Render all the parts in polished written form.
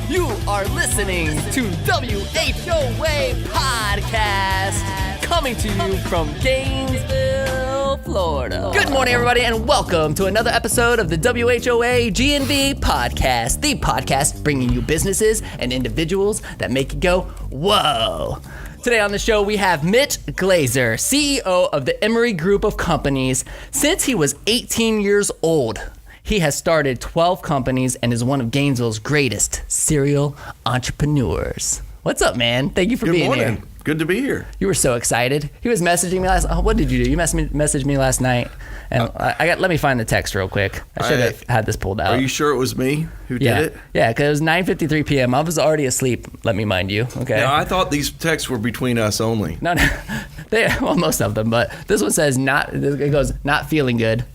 You are listening to WHOA Podcast, coming to you from Gainesville, Florida. Good morning, everybody, and welcome to another episode of the WHOA GNV Podcast, the podcast bringing you businesses and individuals that make you go, whoa. Today on the show, we have Mitch Glaeser, CEO of the Emory Group of Companies. Since he was 18 years old, he has started 12 companies and is one of Gainesville's greatest serial entrepreneurs. What's up, man? Thank you for being here. Good morning. Good to be here. You were so excited. He was messaging me what did you do? You messaged me last night, and let me find the text real quick. I should have had this pulled out. Are you sure it was me who did it? Yeah, because it was 9:53 p.m. I was already asleep, let me mind you, okay? Yeah, I thought these texts were between us only. No, well, most of them, but this one says it goes, not feeling good.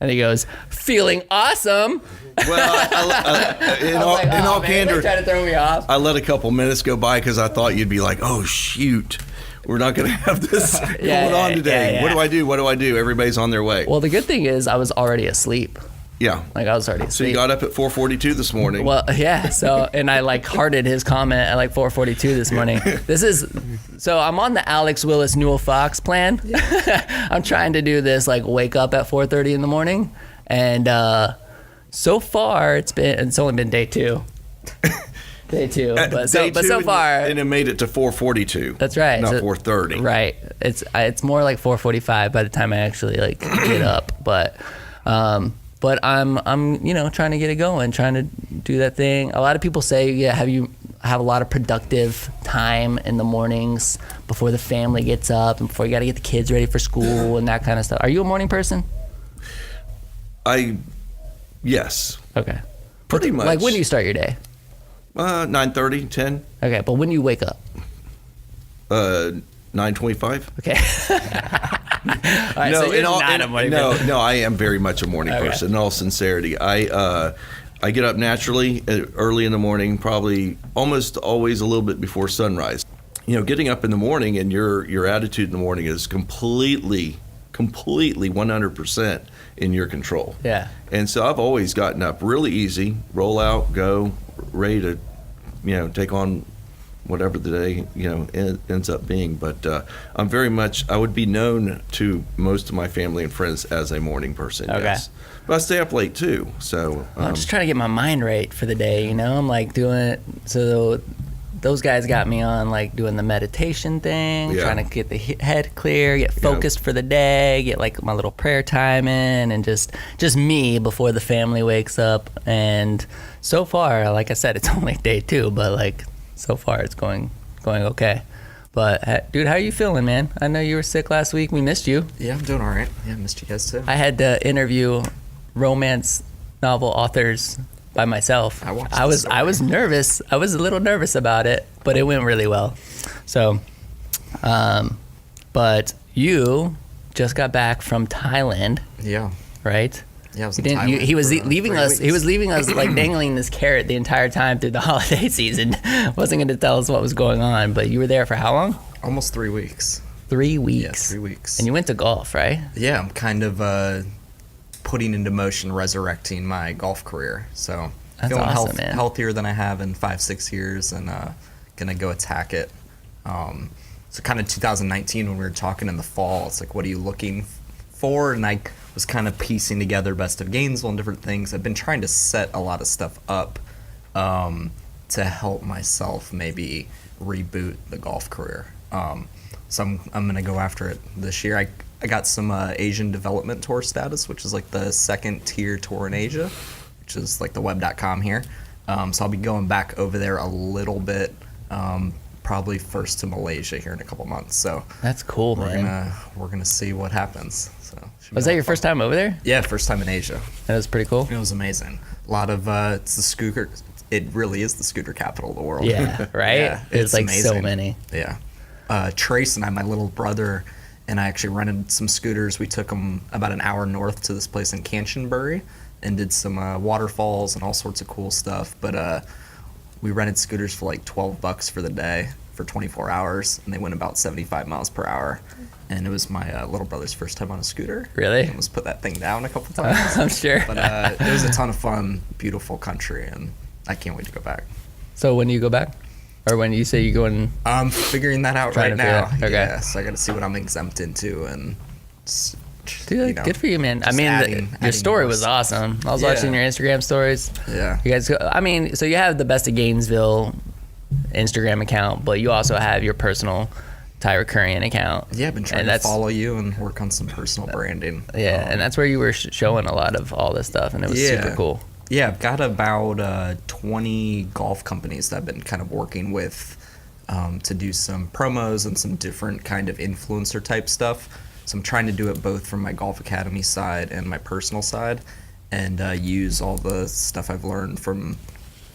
And he goes, feeling awesome. Well, in all candor, trying to throw me off. I let a couple minutes go by because I thought you'd be like, oh, shoot. We're not going to have this going on today. Yeah. What do I do? Everybody's on their way. Well, the good thing is I was already asleep. Yeah. I was already asleep. So you got up at 4:42 this morning. Well, yeah. So, and I hearted his comment at 4:42 this morning. So I'm on the Alex Willis Newell Fox plan. I'm trying to do this wake up at 4:30 in the morning. And so far it's only been day two. Day two. But so far. And it made it to 4:42. That's right. Not 4:30. Right. It's more like 4:45 by the time I actually get up. But I'm trying to get it going, trying to do that thing. A lot of people say, you have a lot of productive time in the mornings before the family gets up and before you got to get the kids ready for school and that kind of stuff. Are you a morning person? Yes. Okay. Pretty much. When do you start your day? 9:30, 10. Okay, but when do you wake up? 9:25. Okay. All right, no, I am very much a morning person. In all sincerity, I get up naturally early in the morning, probably almost always a little bit before sunrise. Getting up in the morning and your attitude in the morning is completely 100% in your control. Yeah. And so I've always gotten up really easy, roll out, go, ready to, take on whatever the day ends up being. But I would be known to most of my family and friends as a morning person. Okay. Yes. But I stay up late too. So I'm just trying to get my mind right for the day. I'm doing it. So those guys got me on doing the meditation thing, trying to get the head clear, get focused for the day, get my little prayer time in, and just me before the family wakes up. And so far, like I said, it's only day two, but so far it's going okay. But dude, how are you feeling, man? I know you were sick last week. We missed you. Yeah, I'm doing all right. Yeah, missed you guys too. I had to interview romance novel authors by myself. I was nervous. I was a little nervous about it, but it went really well. So, but you just got back from Thailand. Yeah. Right? Yeah, I was in Thailand. He was leaving us. He was leaving us dangling this carrot the entire time through the holiday season. Wasn't going to tell us what was going on. But you were there for how long? Almost 3 weeks. 3 weeks. Yeah, 3 weeks. And you went to golf, right? Yeah, I'm kind of putting into motion resurrecting my golf career. So that's feeling awesome, man. Healthier than I have in 5-6 years, and gonna go attack it. So kind of 2019 when we were talking in the fall, it's what are you looking for? And I was kind of piecing together Best of Gainesville and different things. I've been trying to set a lot of stuff up to help myself maybe reboot the golf career. So I'm gonna go after it this year. I got some Asian Development Tour status, which is the second tier tour in Asia, which is the web.com here. So I'll be going back over there a little bit, probably first to Malaysia here in a couple months. So that's cool, man. We're gonna see what happens. So was that your first time over there? Yeah, first time in Asia. That was pretty cool. It was amazing. A lot of it's the scooter. It really is the scooter capital of the world. Yeah, right. Yeah, it's amazing. So many. Yeah. Trace and I, my little brother, and I actually rented some scooters. We took them about an hour north to this place in Canterbury and did some waterfalls and all sorts of cool stuff. But we rented scooters for $12 for the day for 24 hours, and they went about 75 miles per hour. And it was my little brother's first time on a scooter. Really? He almost put that thing down a couple times. I'm sure. But it was a ton of fun, beautiful country, and I can't wait to go back. So when do you go back? Or when you say you go in? I'm figuring that out Trying right to figure now. it out. Okay. Yeah, so I got to see what I'm exempt into and. Dude, good for you, man. I just mean, adding your story more was stuff. awesome. I was Yeah. watching your Instagram stories. Yeah. You guys, I mean, so you have the Best of Gainesville Instagram account, but you also have your personal Tyra Currian account. Yeah, I've been trying to follow you and work on some personal branding. Yeah, and that's where you were showing a lot of all this stuff, and it was super cool. Yeah, I've got about 20 golf companies that I've been kind of working with to do some promos and some different kind of influencer type stuff. So I'm trying to do it both from my golf academy side and my personal side, and use all the stuff I've learned from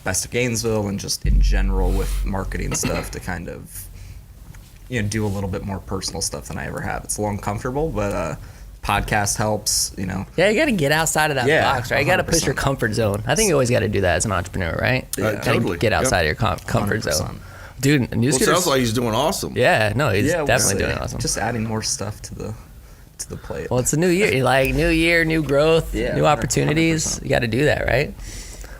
Best of Gainesville and just in general with marketing stuff to kind of, do a little bit more personal stuff than I ever have. It's a little uncomfortable, but podcast helps, Yeah, you got to get outside of that box, right? You got to push your comfort zone. I think you always got to do that as an entrepreneur, right? Yeah. Totally. Get outside of your comfort 100%. zone. Dude, new scooters. Sounds like he's doing awesome. Yeah, no, he's Yeah, we'll definitely see. doing awesome. Just adding more stuff to the plate. Well, it's a new year. Like, new year, new growth, Yeah, new opportunities. 100%. You got to do that, right?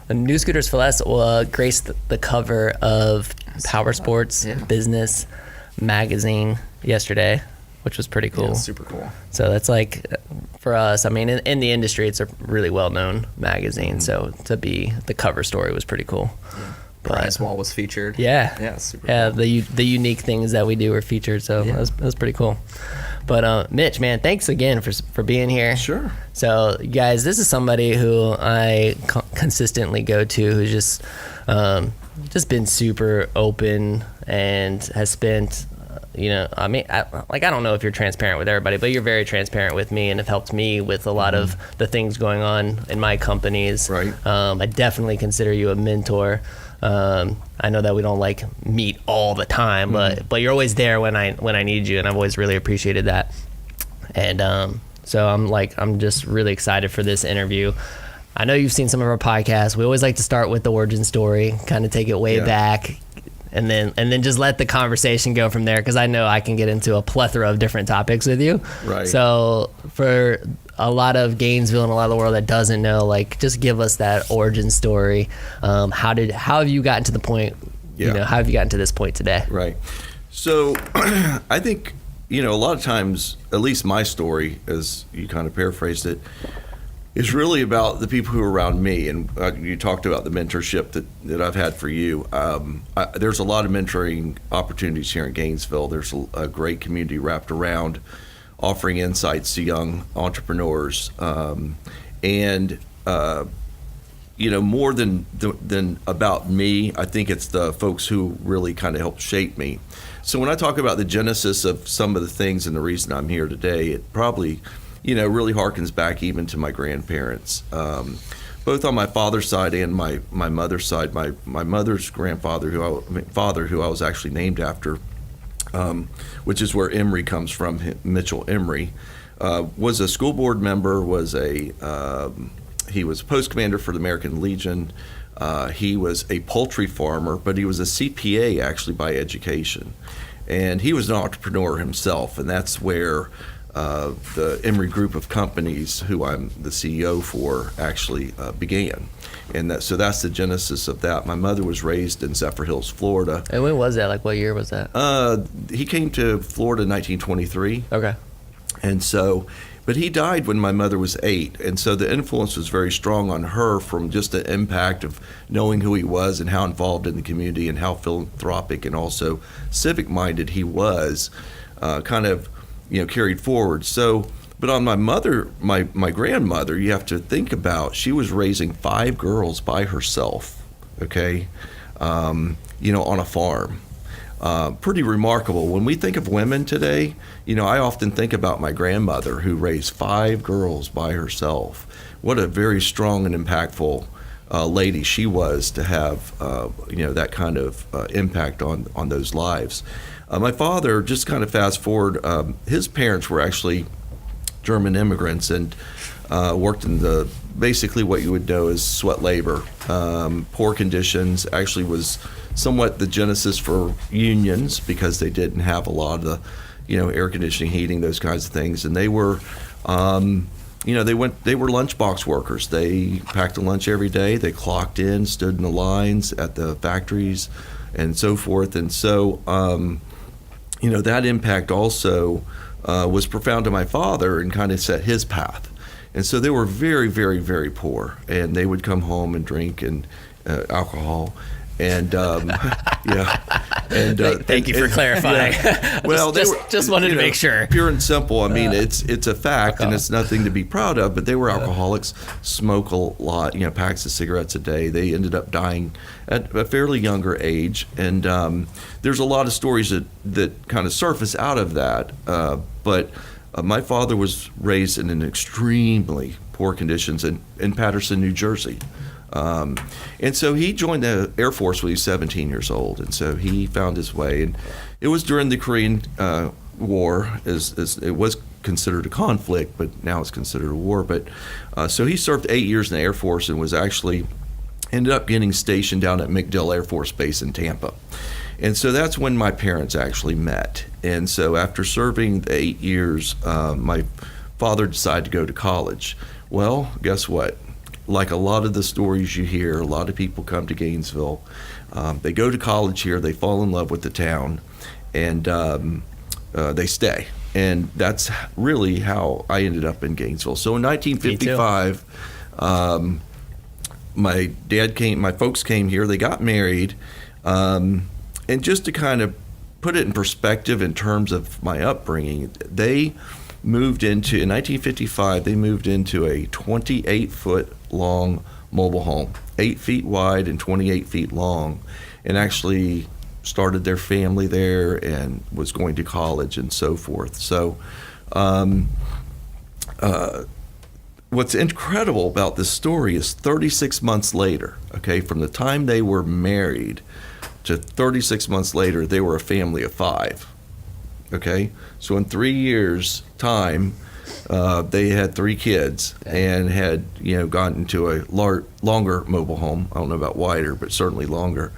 The New Scooters for Less will grace the cover of Power Sports Business magazine yesterday, which was pretty cool. Yeah, super cool. So that's like, for us, I mean, in the industry, it's a really well-known magazine. So to be the cover story was pretty cool. Yeah. But- Prize Wall was featured. Yeah, Super yeah. cool. The unique things that we do were featured, so Yeah. it was pretty cool. But Mitch, man, thanks again for being here. Sure. So, guys, this is somebody who I consistently go to, who's just been super open and has spent. I mean, I don't know if you're transparent with everybody, but you're very transparent with me and have helped me with a lot of the things going on in my companies. Right. I definitely consider you a mentor. I know that we don't meet all the time, but you're always there when I need you, and I've always really appreciated that. And so I'm just really excited for this interview. I know you've seen some of our podcasts. We always like to start with the origin story, kind of take it way back, and then just let the conversation go from there, because I know I can get into a plethora of different topics with you. Right. So for a lot of Gainesville and a lot of the world that doesn't know, just give us that origin story. How have you gotten to the point? Yeah. How have you gotten to this point today? Right. So I think, a lot of times, at least my story, as you kind of paraphrased it, is really about the people who are around me. And you talked about the mentorship that I've had for you. There's a lot of mentoring opportunities here in Gainesville. There's a great community wrapped around offering insights to young entrepreneurs. More than about me, I think it's the folks who really kind of helped shape me. So when I talk about the genesis of some of the things and the reason I'm here today, it probably, really harkens back even to my grandparents, both on my father's side and my mother's side. My mother's grandfather, who I was actually named after, which is where Emory comes from, Mitchell Emory, was a school board member, he was a post commander for the American Legion. He was a poultry farmer, but he was a CPA actually by education. And he was an entrepreneur himself, and that's where the Emory Group of Companies, who I'm the CEO for, actually began. And so that's the genesis of that. My mother was raised in Zephyr Hills, Florida. And when was that? What year was that? He came to Florida in 1923. Okay. And so, but he died when my mother was 8. And so the influence was very strong on her from just the impact of knowing who he was and how involved in the community and how philanthropic and also civic-minded he was, carried forward. So, but on my mother, my grandmother, you have to think about, she was raising 5 girls by herself, okay, on a farm. Pretty remarkable. When we think of women today, I often think about my grandmother who raised 5 girls by herself. What a very strong and impactful lady she was to have, that kind of impact on those lives. My father, just kind of fast forward, his parents were actually German immigrants and worked in basically what you would know as sweat labor. Poor conditions, actually was somewhat the genesis for unions because they didn't have a lot of the, air conditioning, heating, those kinds of things. And they were they were lunchbox workers. They packed a lunch every day. They clocked in, stood in the lines at the factories, and so forth. And so, that impact also was profound to my father and kind of set his path. And so they were very, very, very poor, and they would come home and drink and alcohol. And thank you for clarifying. Yeah. Well, just wanted to make sure. Pure and simple. I mean, it's a fact, and it's nothing to be proud of. But they were alcoholics, smoke a lot, packs of cigarettes a day. They ended up dying at a fairly younger age, and there's a lot of stories that kind of surface out of that. But my father was raised in an extremely poor conditions in Paterson, New Jersey. And so he joined the Air Force when he was 17 years old, and so he found his way. And it was during the Korean War, as it was considered a conflict, but now it's considered a war. But so he served 8 years in the Air Force and was actually ended up getting stationed down at MacDill Air Force Base in Tampa. And so that's when my parents actually met. And so after serving the 8 years, my father decided to go to college. Well, guess what? Like a lot of the stories you hear, a lot of people come to Gainesville. They go to college here, they fall in love with the town, and they stay. And that's really how I ended up in Gainesville. So in 1955, my folks came here, they got married. And just to kind of put it in perspective in terms of my upbringing, in 1955, they moved into a 28-foot long mobile home, 8 feet wide and 28 feet long, and actually started their family there and was going to college and so forth. So what's incredible about this story is 36 months later, okay, from the time they were married to 36 months later, they were a family of 5. Okay, so in 3 years' time, they had 3 kids and had gotten into a longer mobile home. I don't know about wider, but certainly longer.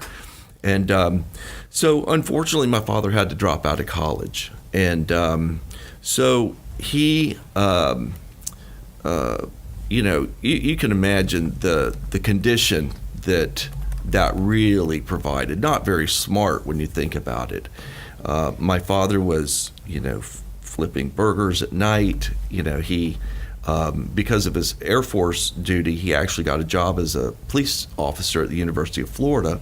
And so unfortunately, my father had to drop out of college, and so he, you can imagine the condition that really provided. Not very smart when you think about it. My father was, flipping burgers at night. He, because of his Air Force duty, he actually got a job as a police officer at the University of Florida,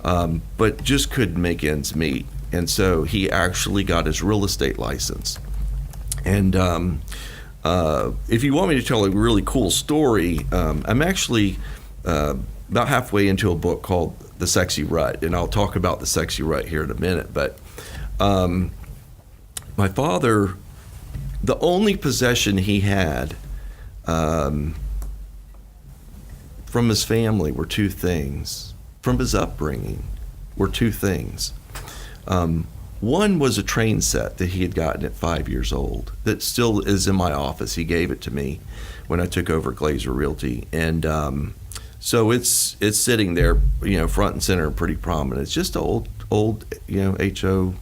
but just couldn't make ends meet. And so he actually got his real estate license. And if you want me to tell a really cool story, I'm actually about halfway into a book called The Sexy Rut, and I'll talk about the sexy rut here in a minute. But my father, the only possession he had from his family were 2 things. From his upbringing were 2 things. One was a train set that he had gotten at 5 years old that still is in my office. He gave it to me when I took over Glaeser Realty. And so it's sitting there, front and center, pretty prominent. It's just an old, HO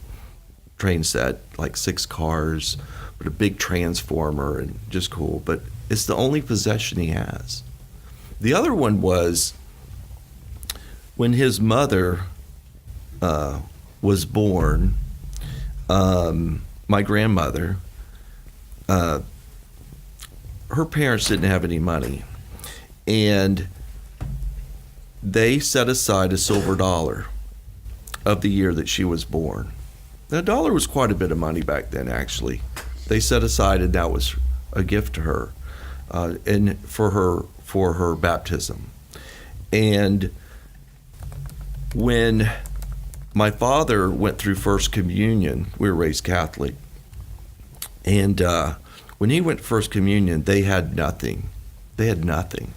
train set, like 6 cars, with a big transformer, and just cool. But it's the only possession he has. The other one was when his mother was born, my grandmother, her parents didn't have any money, and they set aside a silver dollar of the year that she was born. Now, $1 was quite a bit of money back then, actually. They set aside, and that was a gift to her, and for her baptism. And when my father went through First Communion, we were raised Catholic, and when he went First Communion, they had nothing. They had nothing.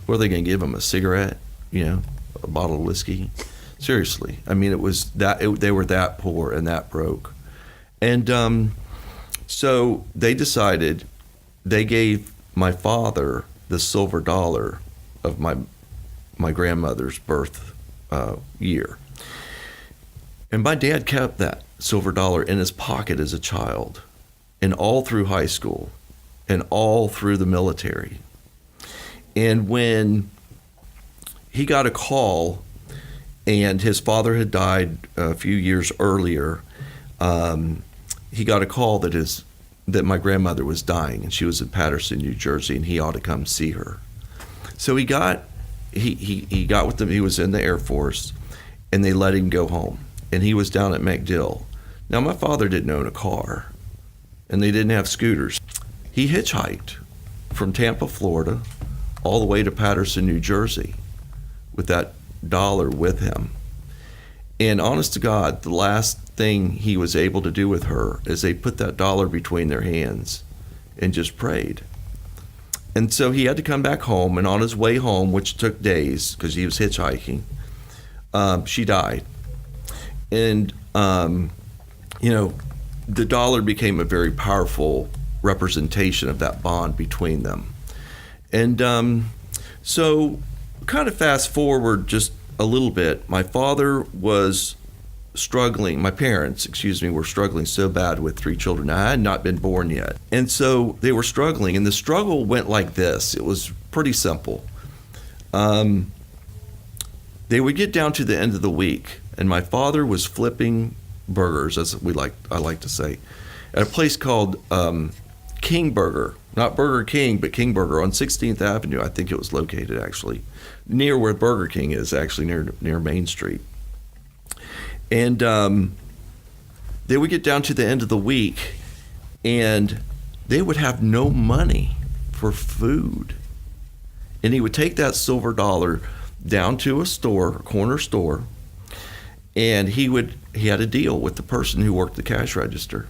What are they going to give him? A cigarette? A bottle of whiskey? Seriously. I mean, it was they were that poor and that broke. And so they decided, they gave my father the silver dollar of my grandmother's birth year. And my dad kept that silver dollar in his pocket as a child. And all through high school, and all through the military. And when he got a call, and his father had died a few years earlier, he got a call that my grandmother was dying, and she was in Paterson, New Jersey, and he ought to come see her. So he got with them. He was in the Air Force, and they let him go home. And he was down at MacDill. Now, my father didn't own a car, and they didn't have scooters. He hitchhiked from Tampa, Florida, all the way to Paterson, New Jersey, with that dollar with him. And honest to God, the last thing he was able to do with her is they put that dollar between their hands and just prayed. And so he had to come back home, and on his way home, which took days because he was hitchhiking, she died. And, the dollar became a very powerful representation of that bond between them. And so kind of fast forward just a little bit, my parents were struggling so bad with 3 children. I had not been born yet. And so they were struggling, and the struggle went like this. It was pretty simple. They would get down to the end of the week, and my father was flipping burgers, as I like to say, at a place called King Burger. Not Burger King, but King Burger on 16th Avenue. I think it was located actually near where Burger King is, actually near Main Street. And they would get down to the end of the week, and they would have no money for food. And he would take that silver dollar down to a corner store, and he had a deal with the person who worked the cash register.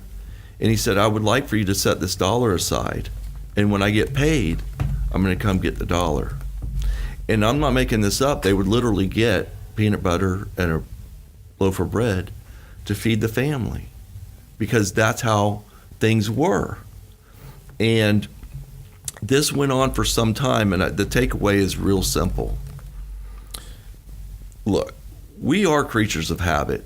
And he said, I would like for you to set this dollar aside, and when I get paid, I'm going to come get the dollar. And I'm not making this up. They would literally get peanut butter and a loaf of bread to feed the family, because that's how things were. And this went on for some time, and the takeaway is real simple. Look, we are creatures of habit.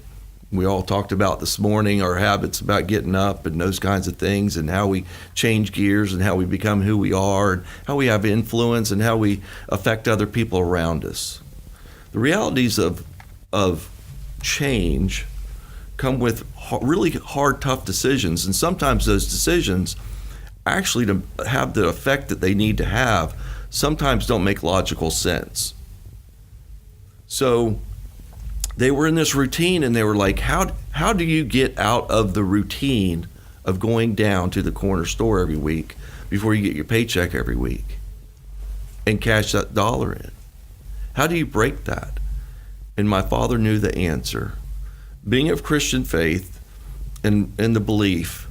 We all talked about this morning our habits about getting up and those kinds of things, and how we change gears, and how we become who we are, and how we have influence, and how we affect other people around us. The realities of change come with really hard, tough decisions, and sometimes those decisions, actually to have the effect that they need to have, sometimes don't make logical sense. So they were in this routine, and they were like, how do you get out of the routine of going down to the corner store every week before you get your paycheck every week and cash that dollar in? How do you break that? And my father knew the answer. Being of Christian faith and the belief,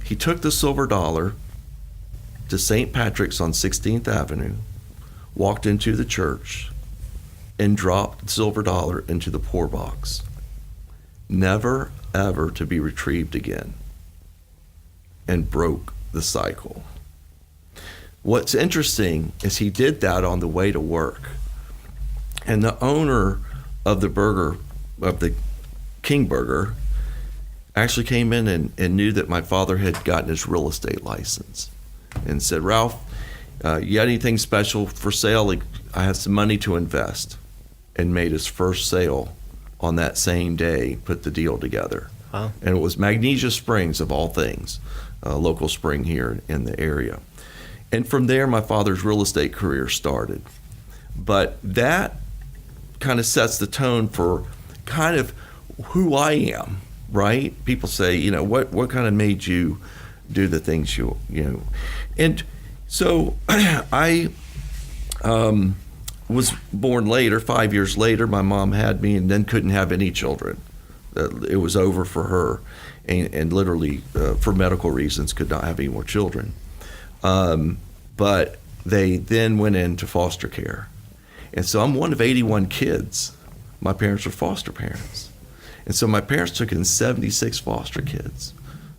he took the silver dollar to St. Patrick's on 16th Avenue, walked into the church, and dropped the silver dollar into the poor box, never ever to be retrieved again, and broke the cycle. What's interesting is he did that on the way to work, and the owner of the King Burger, actually came in and knew that my father had gotten his real estate license, and said, Ralph, you got anything special for sale? I have some money to invest. And made his first sale on that same day, put the deal together. Wow. And it was Magnesia Springs, of all things, a local spring here in the area. And from there, my father's real estate career started. But that kind of sets the tone for kind of who I am, right? People say, what kind of made you do the things you know? And so I was born later, 5 years later. My mom had me and then couldn't have any children. It was over for her, and literally for medical reasons could not have any more children. But they then went into foster care. And so I'm one of 81 kids. My parents were foster parents. And so my parents took in 76 foster kids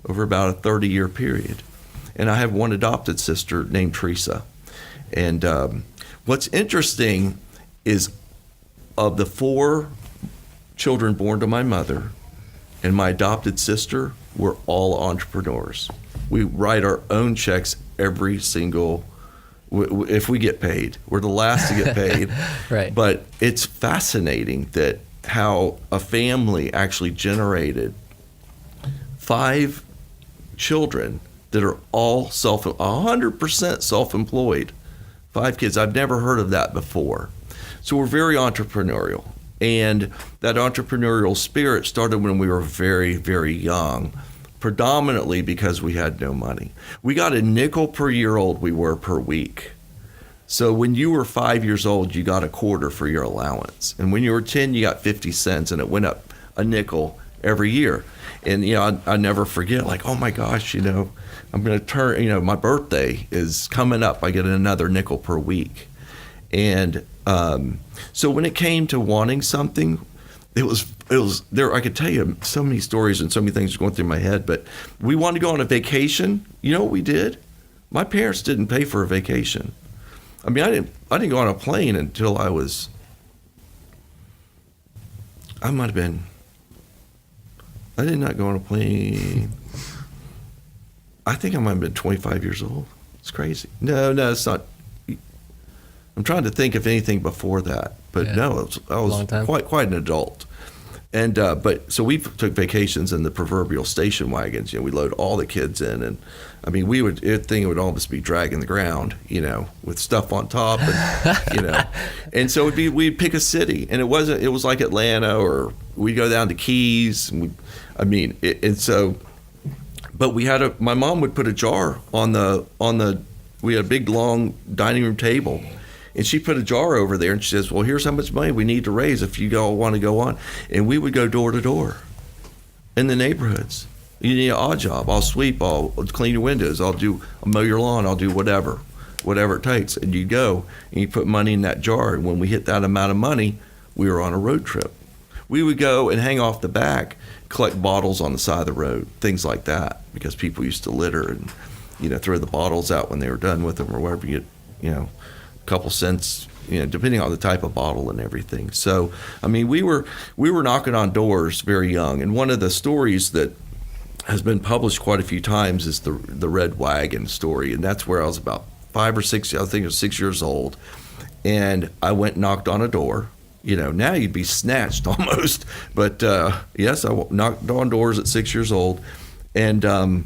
over about a 30-year period. And I have one adopted sister named Teresa. And what's interesting is, of the 4 children born to my mother and my adopted sister, we're all entrepreneurs. We write our own checks every single, if we get paid. We're the last to get paid. Right. But it's fascinating that how a family actually generated 5 children that are all 100% self-employed. 5 kids. I've never heard of that before. So we're very entrepreneurial. And that entrepreneurial spirit started when we were very, very young, predominantly because we had no money. We got a nickel per year old we were per week. So when you were 5 years old, you got a quarter for your allowance. And when you were 10, you got 50 cents, and it went up a nickel every year. And, I never forget, like, oh my gosh, I'm going to turn, my birthday is coming up. I get another nickel per week. And so when it came to wanting something, it was there. I could tell you so many stories and so many things going through my head, but we wanted to go on a vacation. You know what we did? My parents didn't pay for a vacation. I mean, I didn't go on a plane until I did not go on a plane. I think I might have been 25 years old. It's crazy. No, it's not. I'm trying to think of anything before that, but no, I was quite an adult. And but so we took vacations in the proverbial station wagons. We load all the kids in, and I mean, it would almost be dragging the ground, with stuff on top, and and so we'd pick a city, and it was like Atlanta, or we'd go down to Keys, and but my mom would put a jar we had a big long dining room table. And she put a jar over there, and she says, well, here's how much money we need to raise if you all want to go on. And we would go door to door in the neighborhoods. You need an odd job. I'll sweep. I'll clean your windows. I'll mow your lawn. I'll do whatever it takes. And you go, and you put money in that jar. And when we hit that amount of money, we were on a road trip. We would go and hang off the back, collect bottles on the side of the road, things like that, because people used to litter and, throw the bottles out when they were done with them or whatever. You get, couple cents, depending on the type of bottle and everything. So, I mean, we were knocking on doors very young. And one of the stories that has been published quite a few times is the Red Wagon story. And that's where I was about 5 or 6, I think I was 6 years old. And I went and knocked on a door. Now you'd be snatched almost. But yes, I knocked on doors at 6 years old. And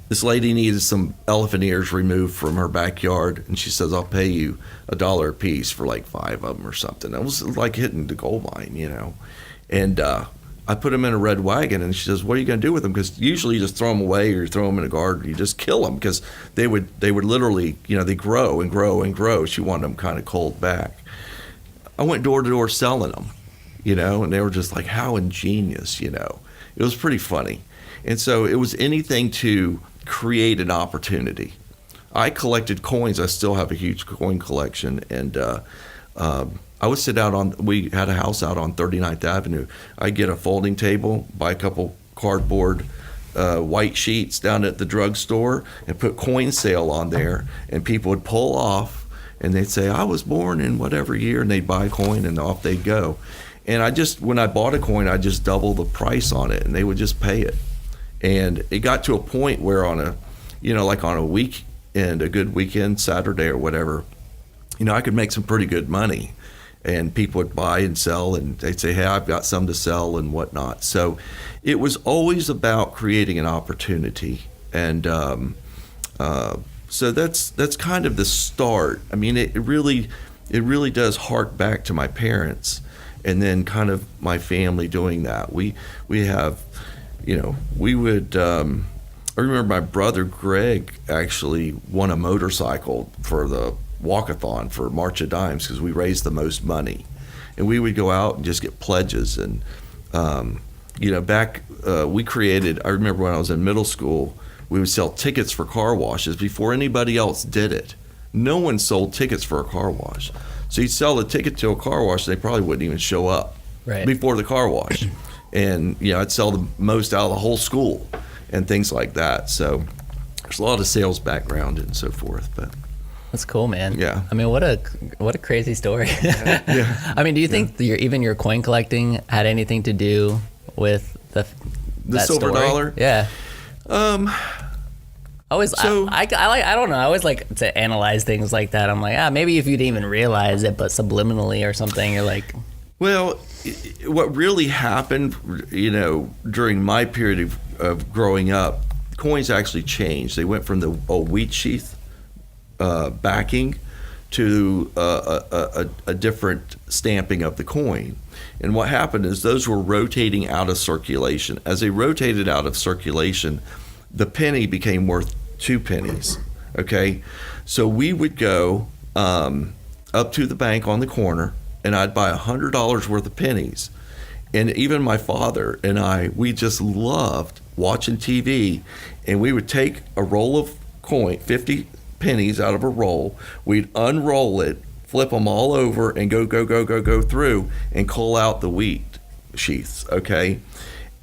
this lady needed some elephant ears removed from her backyard, and she says, I'll pay you $1 a piece for like 5 of them or something. It was like hitting the gold mine, And I put them in a red wagon, and she says, what are you going to do with them? Because usually you just throw them away, or you throw them in a garden, you just kill them, because they would literally, they grow and grow and grow. She wanted them kind of cold back. I went door to door selling them, and they were just like, how ingenious, It was pretty funny. And so it was anything to create an opportunity. I collected coins. I still have a huge coin collection, and I would sit out we had a house out on 39th Avenue. I'd get a folding table, buy a couple cardboard white sheets down at the drugstore, and put coin sale on there, and people would pull off, and they'd say, I was born in whatever year, and they'd buy a coin, and off they'd go. And when I bought a coin, I just double the price on it, and they would just pay it. And it got to a point where on a weekend, a good weekend, Saturday or whatever, I could make some pretty good money. And people would buy and sell, and they'd say, hey, I've got some to sell and whatnot. So it was always about creating an opportunity. And so that's kind of the start. I mean, it really does hark back to my parents, and then kind of my family doing that. We have... we would, I remember my brother Greg actually won a motorcycle for the walkathon for March of Dimes, because we raised the most money. And we would go out and just get pledges. And, we created, I remember when I was in middle school, we would sell tickets for car washes before anybody else did it. No one sold tickets for a car wash. So you'd sell the ticket to a car wash, they probably wouldn't even show up before the car wash. And, I'd sell the most out of the whole school and things like that. So there's a lot of sales background and so forth. But that's cool, man. Yeah. I mean, what a crazy story. Yeah. I mean, do you think your coin collecting had anything to do with the silver story? dollar? Yeah. I don't know. I always like to analyze things like that. I'm like, maybe if you didn't even realize it, but subliminally or something, you're like. Well, what really happened, during my period of growing up, coins actually changed. They went from the old wheat sheath backing to a different stamping of the coin. And what happened is those were rotating out of circulation. As they rotated out of circulation, the penny became worth 2 pennies. Okay, so we would go up to the bank on the corner, and I'd buy $100 worth of pennies. And even my father and I, we just loved watching TV, and we would take a roll of 50 pennies out of a roll. We'd unroll it, flip them all over, and go through and cull out the wheat sheaths, okay?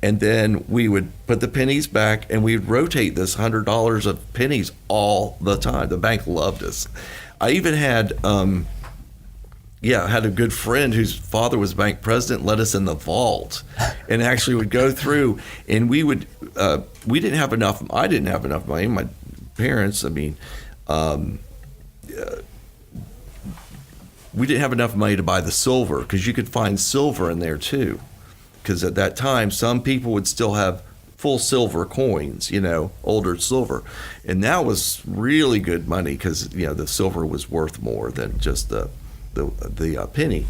And then we would put the pennies back, and we'd rotate this $100 of pennies all the time. The bank loved us. I even had had a good friend whose father was bank president, let us in the vault, and actually would go through, and we didn't have enough. I didn't have enough money. My parents, we didn't have enough money to buy the silver, because you could find silver in there too. Because at that time, some people would still have full silver coins, older silver. And that was really good money, because, the silver was worth more than just the penny.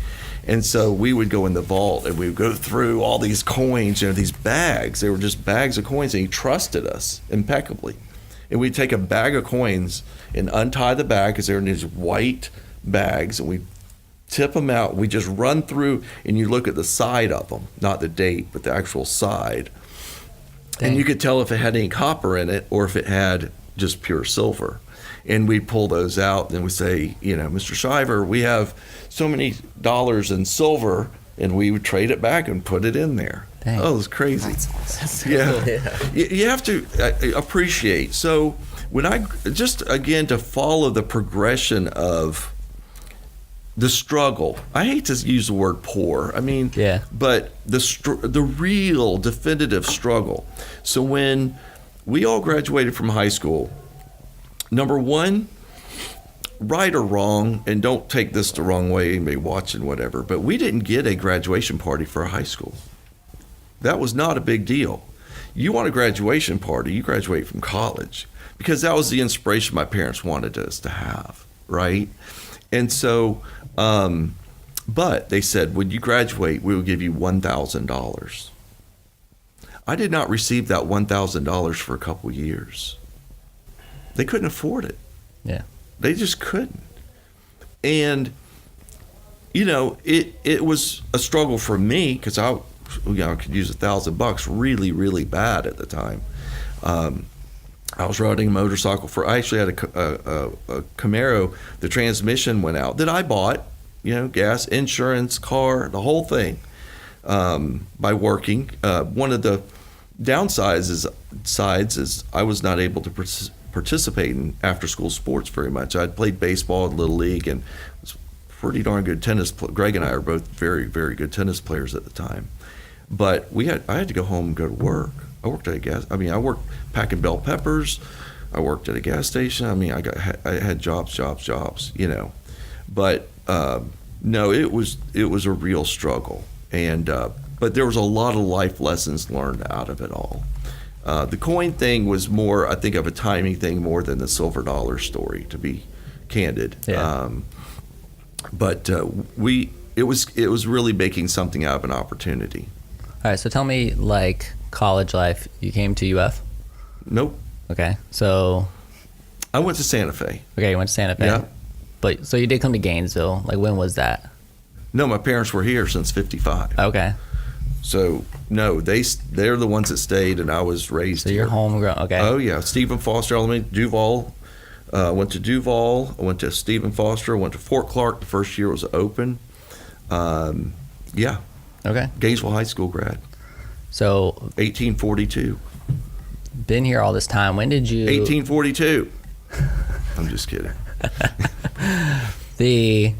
And so we would go in the vault, and we would go through all these coins, these bags. They were just bags of coins, and he trusted us impeccably. And we'd take a bag of coins and untie the bag, because they were in these white bags, and we'd tip them out. We just run through, and you look at the side of them, not the date, but the actual side. Dang. And you could tell if it had any copper in it or if it had just pure silver. And we'd pull those out, and we'd say, Mr. Shiver, we have so many dollars in silver, and we would trade it back and put it in there. Dang. Oh, it was crazy. That's awesome. Yeah. You have to appreciate. So when to follow the progression of the struggle. I hate to use the word poor. But the real definitive struggle. So when we all graduated from high school, number one, right or wrong, and don't take this the wrong way, anybody watching, whatever, but we didn't get a graduation party for high school. That was not a big deal. You want a graduation party, you graduate from college, because that was the inspiration my parents wanted us to have, right? And so, but they said, when you graduate, we will give you $1,000. I did not receive that $1,000 for a couple years. They couldn't afford it. Yeah. They just couldn't. And, it was a struggle for me, because I could use $1,000 really, really bad at the time. I was riding a motorcycle I actually had a Camaro. The transmission went out that I bought, gas, insurance, car, the whole thing, by working. One of the downsides is I was not able to participate in after-school sports very much. I'd played baseball in Little League and was pretty darn good tennis. Greg and I are both very, very good tennis players at the time. But I had to go home and go to work. I worked at I worked packing bell peppers. I worked at a gas station. I had jobs. But no, it was a real struggle. And but there was a lot of life lessons learned out of it all. The coin thing was more, I think, of a timing thing more than the silver dollar story, to be candid. Yeah. But it was really making something out of an opportunity. All right, so tell me, college life. You came to UF? Nope. Okay, so I went to Santa Fe. Okay, you went to Santa Fe. Yeah. But so you did come to Gainesville. When was that? No, my parents were here since '55. Okay. So no, they're the ones that stayed, and I was raised here. So you're homegrown. Okay. Oh yeah, Stephen Foster Elementary, Duval. Went to Duval. I went to Stephen Foster. I went to Fort Clark. The first year was open. Yeah. Okay. Gainesville High School grad. So 1842. Been here all this time. When did you? 1842. I'm just kidding. You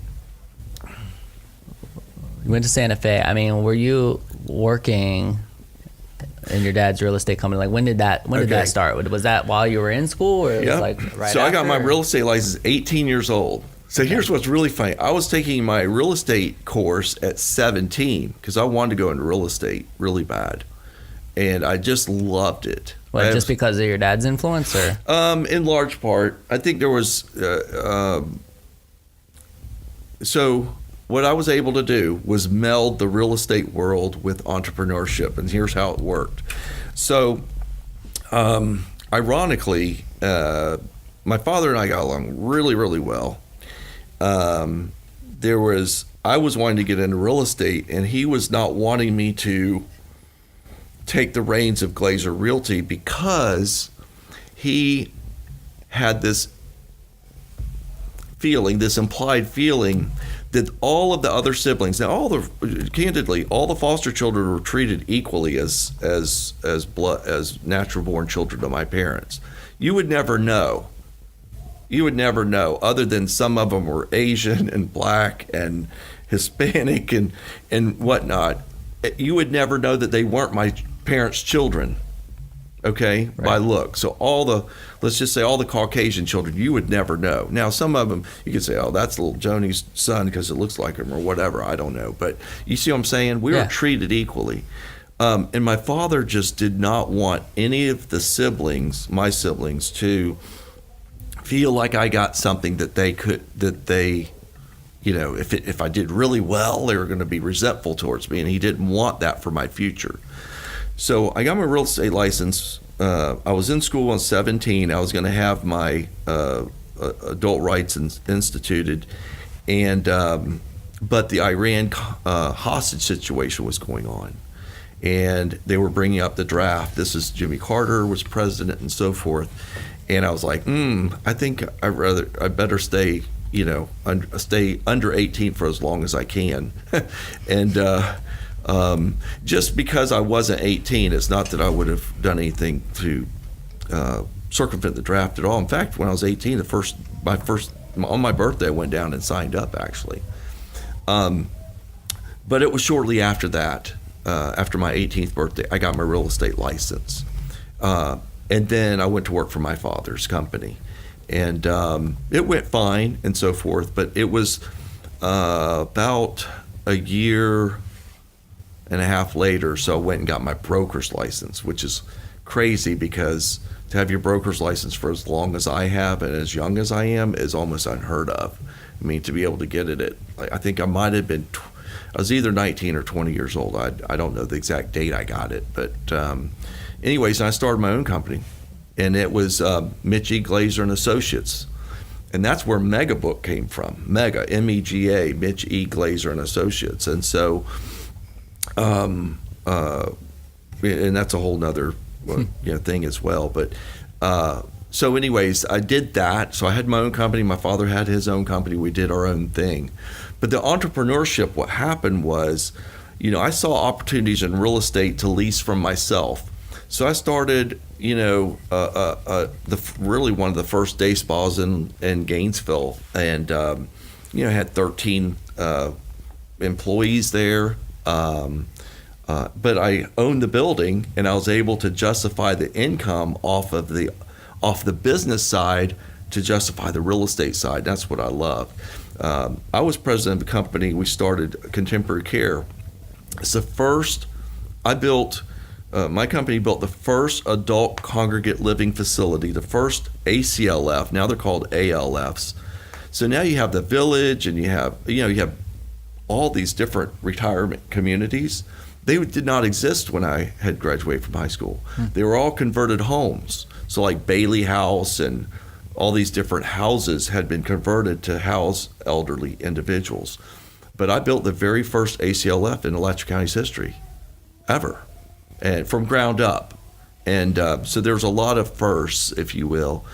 went to Santa Fe. Were you working in your dad's real estate company? Like, when did that start? Was that while you were in school, or it was like right So after? I got my real estate license 18 years old. So here's what's really funny. I was taking my real estate course at 17 because I wanted to go into real estate really bad. And I just loved it. What, just because of your dad's influence, or? In large part. I think there was... So what I was able to do was meld the real estate world with entrepreneurship, and here's how it worked. So, ironically, my father and I got along really, really well. I was wanting to get into real estate, and he was not wanting me to take the reins of Glaeser Realty because he had this implied feeling that all of the other siblings, now candidly, all the foster children were treated equally as natural born children of my parents. You would never know, other than some of them were Asian and black and Hispanic and whatnot. You would never know that they weren't my parents' children. Okay, right. By look. So let's just say all the Caucasian children, you would never know. Now, some of them, you could say, oh, that's little Joni's son because it looks like him or whatever. I don't know. But you see what I'm saying? We were treated equally. And my father just did not want any of the my siblings, to feel like I got something that if I did really well, they were going to be resentful towards me. And he didn't want that for my future. So I got my real estate license. I was in school on 17. I was going to have my adult rights instituted, but the Iran hostage situation was going on, and they were bringing up the draft. This is Jimmy Carter was president and so forth, and I was like, I think I better stay under 18 for as long as I can, and. Just because I wasn't 18, it's not that I would have done anything to circumvent the draft at all. In fact, when I was 18, on my birthday, I went down and signed up, actually. But it was shortly after that, after my 18th birthday, I got my real estate license. And then I went to work for my father's company. And it went fine and so forth, but it was about a year and a half later, so I went and got my broker's license, which is crazy because to have your broker's license for as long as I have and as young as I am is almost unheard of. I mean, to be able to get it at, I think I might have been, I was either 19 or 20 years old. I don't know the exact date I got it, but anyways, I started my own company, and it was Mitch Glaeser and Associates. And that's where MEGAbook came from. Mega, M-E-G-A, Mitch E. Glaeser and Associates. And so, and that's a whole nother thing as well. But so anyways, I did that. So I had my own company. My father had his own company. We did our own thing. But the entrepreneurship, what happened was, I saw opportunities in real estate to lease from myself. So I started, really one of the first day spas in Gainesville, and had 13 employees there. But I owned the building, and I was able to justify the income off the business side to justify the real estate side. That's what I love. I was president of a company. We started Contemporary Care. It's the first. My company built the first adult congregate living facility, the first ACLF. Now they're called ALFs. So now you have the village, and you have all these different retirement communities. They did not exist when I had graduated from high school. They were all converted homes. So like Bailey House and all these different houses had been converted to house elderly individuals. But I built the very first ACLF in Alachua County's history ever, and from ground up. And so there's a lot of firsts, if you will.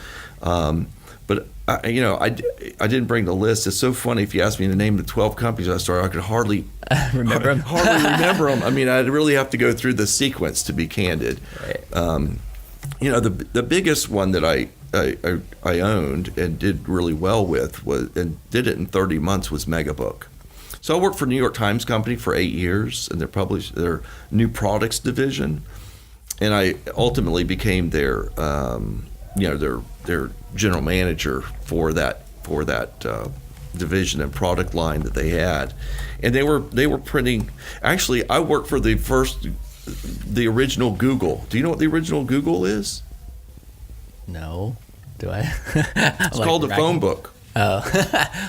But I didn't bring the list. It's so funny. If you ask me to name the 12 companies I started, I could hardly remember them. I mean, I'd really have to go through the sequence to be candid. Right. The biggest one that I owned and did really well with and did it in 30 months was MEGAbook. So I worked for New York Times Company for 8 years, and they published their new products division. and I ultimately became their their general manager for that division and product line that they had. And they were printing. Actually, I worked for the original Google. Do you know what the original Google is? No. Do I? It's called a phone book. Oh.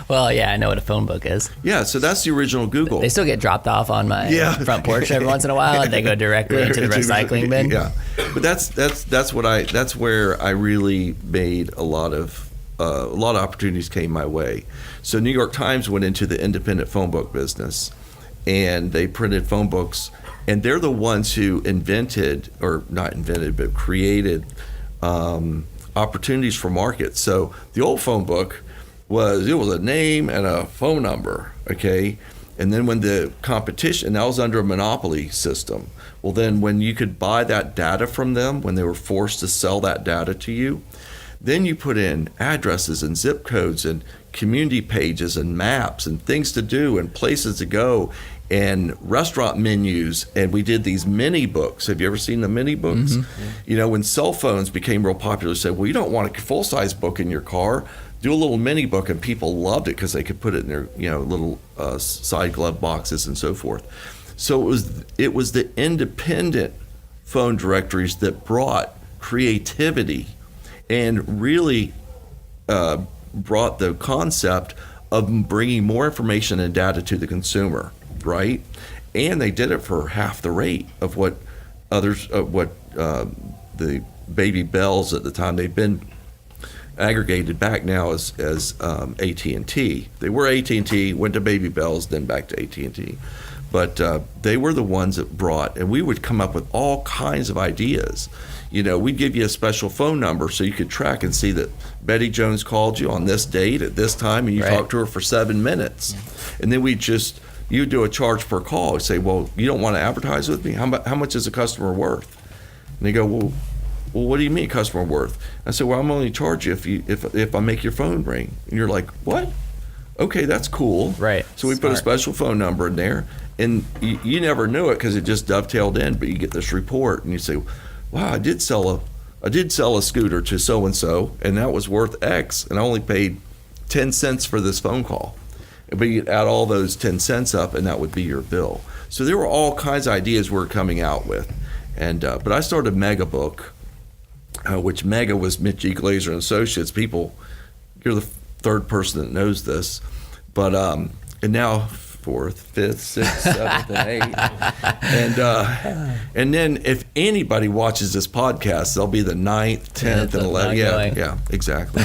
Well, yeah, I know what a phone book is. Yeah, so that's the original Google. They still get dropped off on my front porch every once in a while, and they go directly into the recycling bin. Yeah, but that's where I really made a lot of opportunities came my way. So New York Times went into the independent phone book business, and they printed phone books, and they're the ones who created opportunities for markets. So the old phone book was a name and a phone number, okay? And then when the competition, that was under a monopoly system. Well, then when you could buy that data from them, when they were forced to sell that data to you, then you put in addresses and zip codes and community pages and maps and things to do and places to go and restaurant menus. And we did these mini books. Have you ever seen the mini books? Mm-hmm. When cell phones became real popular, they said, well, you don't want a full-size book in your car. Do a little mini book. And people loved it because they could put it in their little side glove boxes and so forth. So it was the independent phone directories that brought creativity and really brought the concept of bringing more information and data to the consumer, right? And they did it for half the rate of what the Baby Bells at the time. They've been aggregated back now as AT&T. They were AT&T, went to Baby Bells, then back to AT&T. But they were the ones that brought, and we would come up with all kinds of ideas. We'd give you a special phone number so you could track and see that Betty Jones called you on this date at this time, and you talked to her for 7 minutes. Yeah. And then you do a charge per call. You say, well, you don't want to advertise with me? How much is a customer worth? And they go, well, what do you mean customer worth? I said, well, I'm only charge you if I make your phone ring. And you're like, what? Okay, that's cool. Right. So we put a special phone number in there, and you never knew it because it just dovetailed in, but you get this report, and you say, wow, I did sell a scooter to so-and-so, and that was worth X, and I only paid 10 cents for this phone call. But you add all those 10 cents up, and that would be your bill. So there were all kinds of ideas we're coming out with. And but I started MEGAbook, which Mega was Mitch Glaeser and Associates. People, you're the third person that knows this. But and now fourth, fifth, sixth, seventh, and eighth. And then if anybody watches this podcast, they'll be the 9th, 10th, and 11th. Yeah, exactly.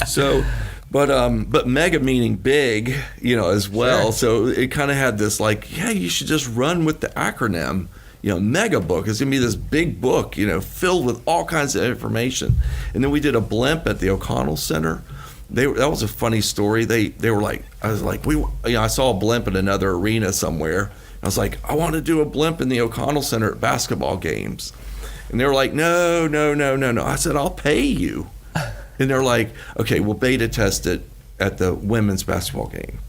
So, but mega meaning big, as well. Sure. So it kind of had this you should just run with the acronym. MEGAbook is going to be this big book, filled with all kinds of information. And then we did a blimp at the O'Connell Center. That was a funny story. They were like, I was like, I saw a blimp in another arena somewhere. I was like, I want to do a blimp in the O'Connell Center at basketball games. And they were like, no. I said, I'll pay you. And they're like, okay, we'll beta test it at the women's basketball game.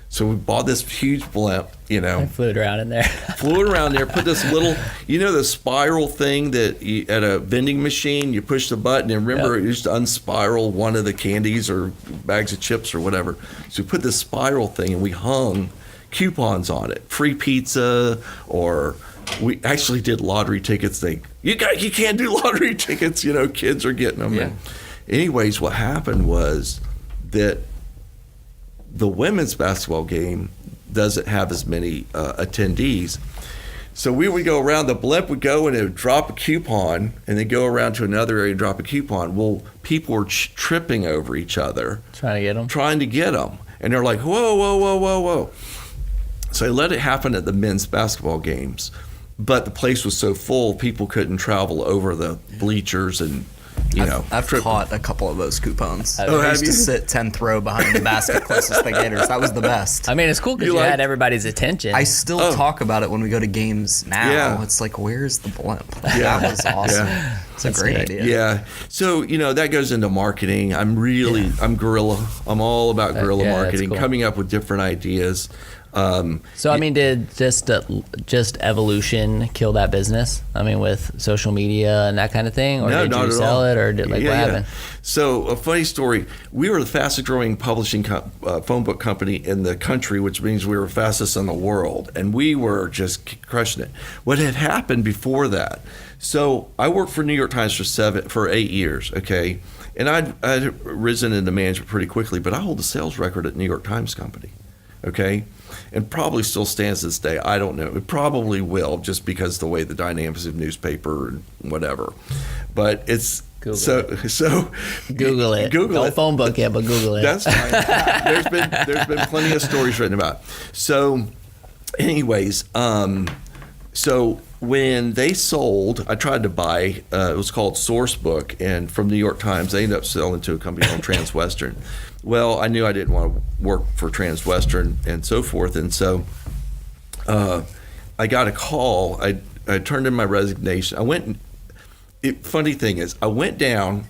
So we bought this huge blimp, I flew it around in there. Put this little, the spiral thing that at a vending machine, you push the button, and remember, it used to unspiral one of the candies or bags of chips or whatever. So we put this spiral thing, and we hung coupons on it. Free pizza, or we actually did lottery tickets. You can't do lottery tickets, kids are getting them. Yeah. Anyways, what happened was that the women's basketball game doesn't have as many attendees. So we would go around, the blimp would go and it would drop a coupon, and then go around to another area and drop a coupon. Well, people were tripping over each other. Trying to get them. And they're like, whoa. So they let it happen at the men's basketball games. But the place was so full, people couldn't travel over the bleachers and I've caught a couple of those coupons. I used to sit 10th row behind the basket closest to gators. That was the best. I mean, it's cool because you had everybody's attention. I still talk about it when we go to games now. Yeah. It's like, where's the blimp? That was awesome. Yeah. It's a great idea. Yeah. So, that goes into marketing. I'm guerrilla. I'm all about guerrilla marketing, cool. Coming up with different ideas. So I mean, did just evolution kill that business? I mean, with social media and that kind of thing, or did you sell it, or what happened? So a funny story: we were the fastest growing publishing phone book company in the country, which means we were fastest in the world, and we were just crushing it. What had happened before that? So I worked for New York Times for 8 years. Okay. And I'd risen into management pretty quickly, but I hold the sales record at New York Times Company, okay? And probably still stands this day. I don't know. It probably will, just because the way the dynamics of newspaper and whatever. But it's Google so Google it. Google no it. phone book yet, but Google it. That's fine. There's been plenty of stories written about it. So, anyways, so when they sold, I tried to buy, it was called Sourcebook, and from New York Times, they ended up selling to a company called Transwestern. Well, I knew I didn't want to work for Transwestern and so forth, and so I got a call. I turned in my resignation. Funny thing is, I went down,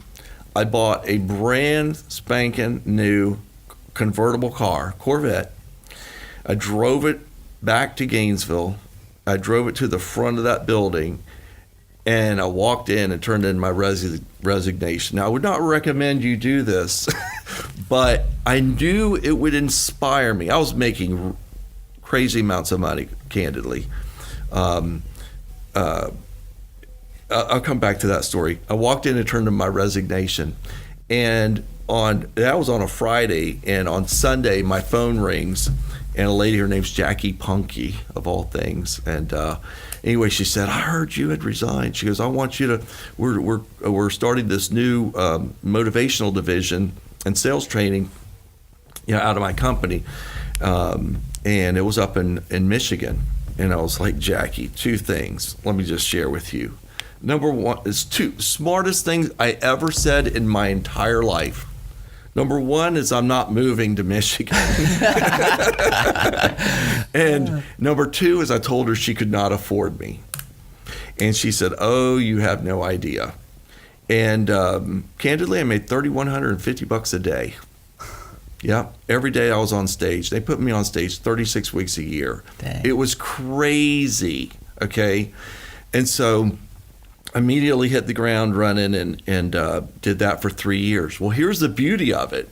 I bought a brand spanking new convertible car, Corvette. I drove it back to Gainesville. I drove it to the front of that building, and I walked in and turned in my resignation. Now, I would not recommend you do this, but I knew it would inspire me. I was making crazy amounts of money, candidly. I'll come back to that story. I walked in and turned in my resignation, and that was on a Friday, and on Sunday my phone rings, and a lady, her name's Jackie Punky, of all things, and anyway, she said, "I heard you had resigned." She goes, "I want you to. We're starting this new motivational division and sales training, out of my company, and it was up in Michigan." And I was like, "Jackie, two things. Let me just share with you. Number one is two smartest things I ever said in my entire life. Number one is I'm not moving to Michigan." And number two is I told her she could not afford me. And she said, "Oh, you have no idea." And candidly, I made $3,150 a day. Yeah, every day I was on stage. They put me on stage 36 weeks a year. Dang. It was crazy, okay? And so immediately hit the ground running and did that for 3 years. Well, here's the beauty of it.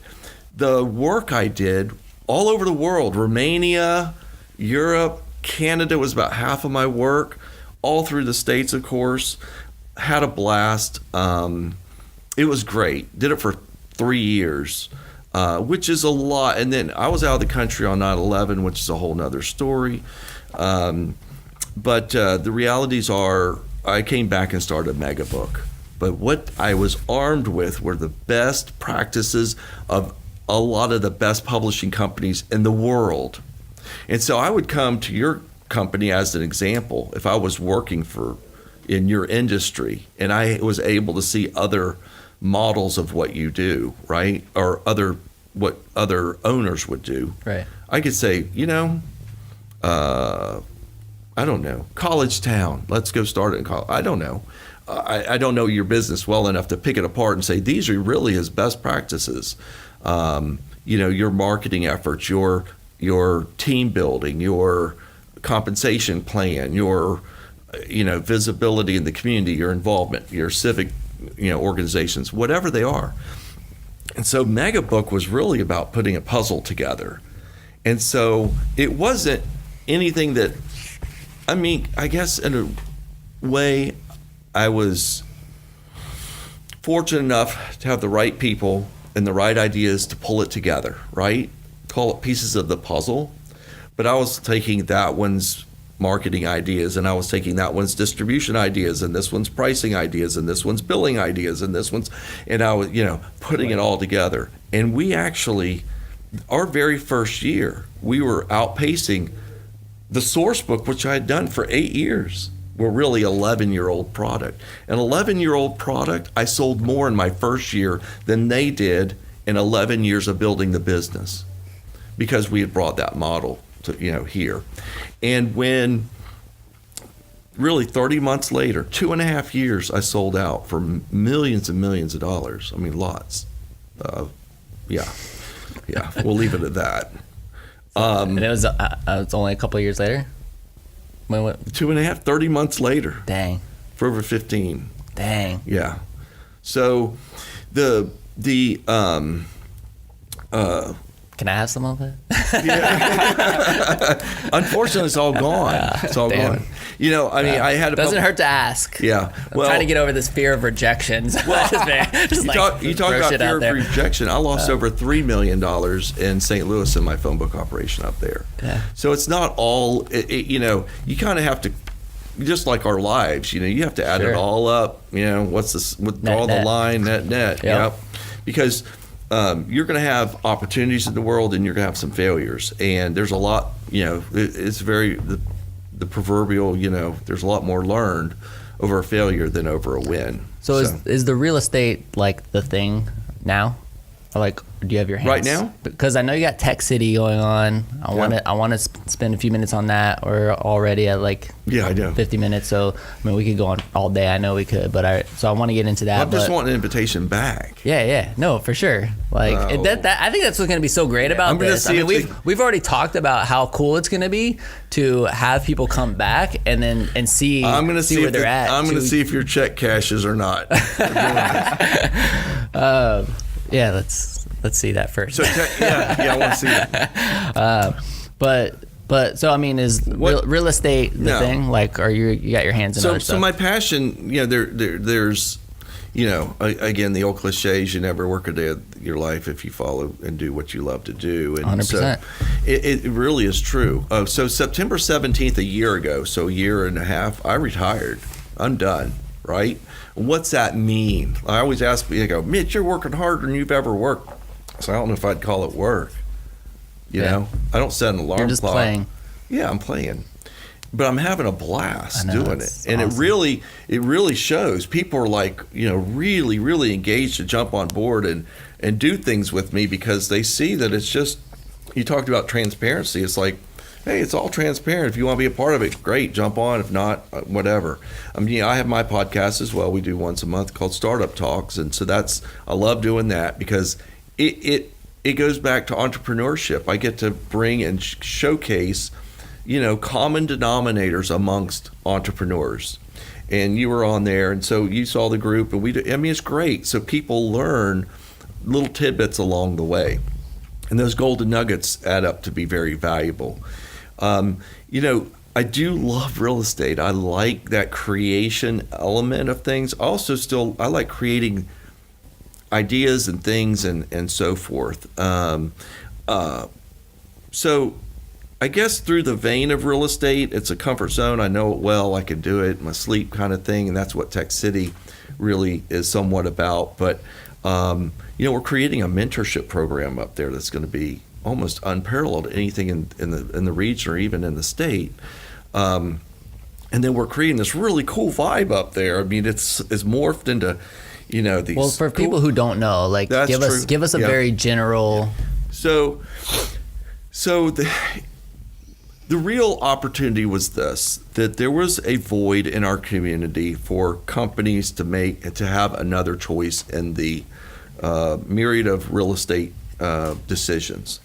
The work I did all over the world, Romania, Europe, Canada was about half of my work, all through the States, of course. Had a blast. It was great. Did it for 3 years, which is a lot. And then I was out of the country on 9/11, which is a whole nother story. But the realities are, I came back and started a MEGAbook. But what I was armed with were the best practices of a lot of the best publishing companies in the world. And so I would come to your company as an example if I was working in your industry and I was able to see other models of what you do, right? Or what other owners would do. Right. I could say, I don't know, college town. Let's go start it in college. I don't know. I don't know your business well enough to pick it apart and say, these are really his best practices. Your marketing efforts, your team building, your compensation plan, your, visibility in the community, your involvement, your civic, organizations, whatever they are. And so MEGAbook was really about putting a puzzle together. And so it wasn't anything that, I guess in a way, I was fortunate enough to have the right people and the right ideas to pull it together, right? Call it pieces of the puzzle. But I was taking that one's marketing ideas, and I was taking that one's distribution ideas, and this one's pricing ideas, and this one's billing ideas, and I was, putting it all together. And we actually, our very first year, we were outpacing the Sourcebook, which I had done for 8 years. We're really 11-year-old product. An 11-year-old product, I sold more in my first year than they did in 11 years of building the business, because we had brought that model to, here. And when really 30 months later, 2.5 years, I sold out for millions and millions of dollars. Lots. Yeah, we'll leave it at that. And it was only a couple of years later? 2.5, 30 months later. Dang. For over 15. Dang. Yeah. So can I have some of it? Unfortunately, it's all gone. It's all Damn. gone. You know, I mean, I had a Doesn't hurt to ask. Yeah. I'm trying to get over this fear of rejection. You talk about fear of rejection. I lost over $3 million in St. Louis in my phone book operation up there. Yeah. So it's not all, you know, you kind of have to, just like our lives, you know, you have to add it all up. You know, what's this, draw the line, net. Yep. Because you're going to have opportunities in the world and you're going to have some failures. And there's a lot, you know, it's very, the proverbial, you know, there's a lot more learned over a failure than over a win. So is the real estate like the thing now? Or like, do you have your hands? Right now? Because I know you got Tech City going on. I want to spend a few minutes on that. We're already at like I know. 50 minutes. So, I mean, we could go on all day. I know we could, but so I want to get into that. I just want an invitation back. Yeah. No, for sure. Like that I think that's what's going to be so great about this. I mean, we've already talked about how cool it's going to be to have people come back and see where they're at. I'm going to see if your check cashes or not. Yeah, let's see that first. So I want to see that. But so I mean, is real estate the thing? Like, are you got your hands in other stuff? So my passion, you know, there's, you know, again, the old cliches: you never work a day of your life if you follow and do what you love to do. And 100%. So it really is true. So September 17th, a year ago, so a year and a half, I retired. I'm done. Right? What's that mean? I always ask people, I go, Mitch, you're working harder than you've ever worked. So I don't know if I'd call it work. You know, I don't set an alarm clock. You're just playing. Yeah, I'm playing. But I'm having a blast doing it. And awesome. it really shows. People are like, you know, really, really engaged to jump on board and do things with me because they see that it's just, you talked about transparency. It's like, hey, it's all transparent. If you want to be a part of it, great, jump on. If not, whatever. I mean, I have my podcast as well. We do once a month called Startup Talks. And so I love doing that because it goes back to entrepreneurship. I get to bring and showcase, you know, common denominators amongst entrepreneurs. And you were on there, and so you saw the group, and it's great. So people learn little tidbits along the way. And those golden nuggets add up to be very valuable. You know, I do love real estate. I like that creation element of things. Also, I like creating ideas and things and so forth. So I guess through the vein of real estate, it's a comfort zone. I know it well. I can do it in my sleep kind of thing. And that's what Tech City really is somewhat about. But, you know, we're creating a mentorship program up there that's going to be almost unparalleled anything in the region or even in the state. And then we're creating this really cool vibe up there. I mean, it's morphed into, you know, these. Well, for people who don't know, like, give us a very general. So the real opportunity was this: that there was a void in our community for companies to have another choice in the myriad of real estate decisions.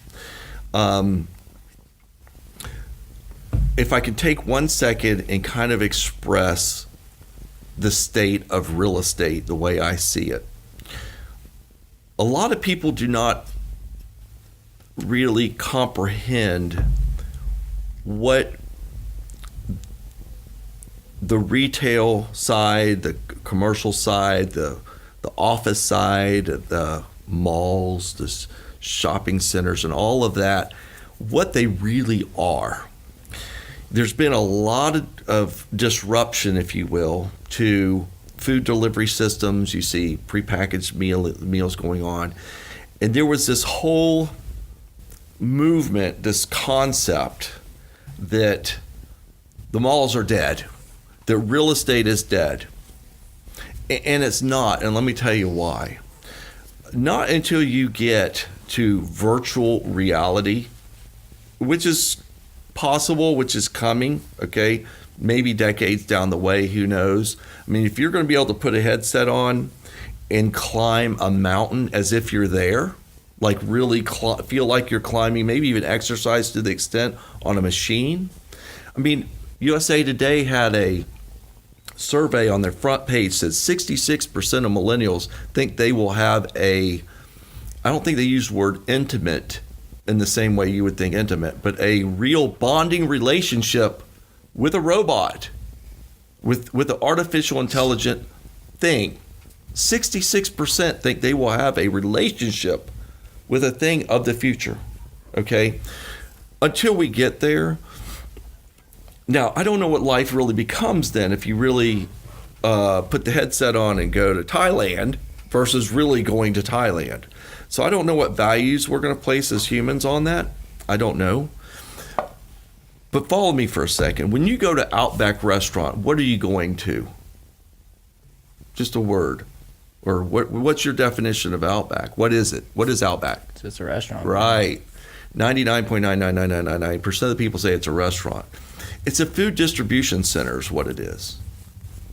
If I could take 1 second and kind of express the state of real estate the way I see it. A lot of people do not really comprehend what the retail side, the commercial side, the office side, the malls, the shopping centers, and all of that, what they really are. There's been a lot of disruption, if you will, to food delivery systems. You see prepackaged meals going on. And there was this whole movement, this concept that the malls are dead, that real estate is dead. And it's not, and let me tell you why. Not until you get to virtual reality, which is possible, which is coming, okay? Maybe decades down the way, who knows? I mean, if you're going to be able to put a headset on and climb a mountain as if you're there, like really feel like you're climbing, maybe even exercise to the extent on a machine. I mean, USA Today had a survey on their front page that 66% of millennials think they will have I don't think they use the word intimate in the same way you would think intimate, but a real bonding relationship with a robot, with an artificial intelligent thing. 66% think they will have a relationship with a thing of the future, okay? Until we get there. Now, I don't know what life really becomes then if you really put the headset on and go to Thailand versus really going to Thailand. So I don't know what values we're going to place as humans on that. I don't know. But follow me for a second. When you go to Outback Restaurant, what are you going to? Just a word. Or what's your definition of Outback? What is it? What is Outback? It's just a restaurant. Right. 99.99999% of the people say it's a restaurant. It's a food distribution center is what it is.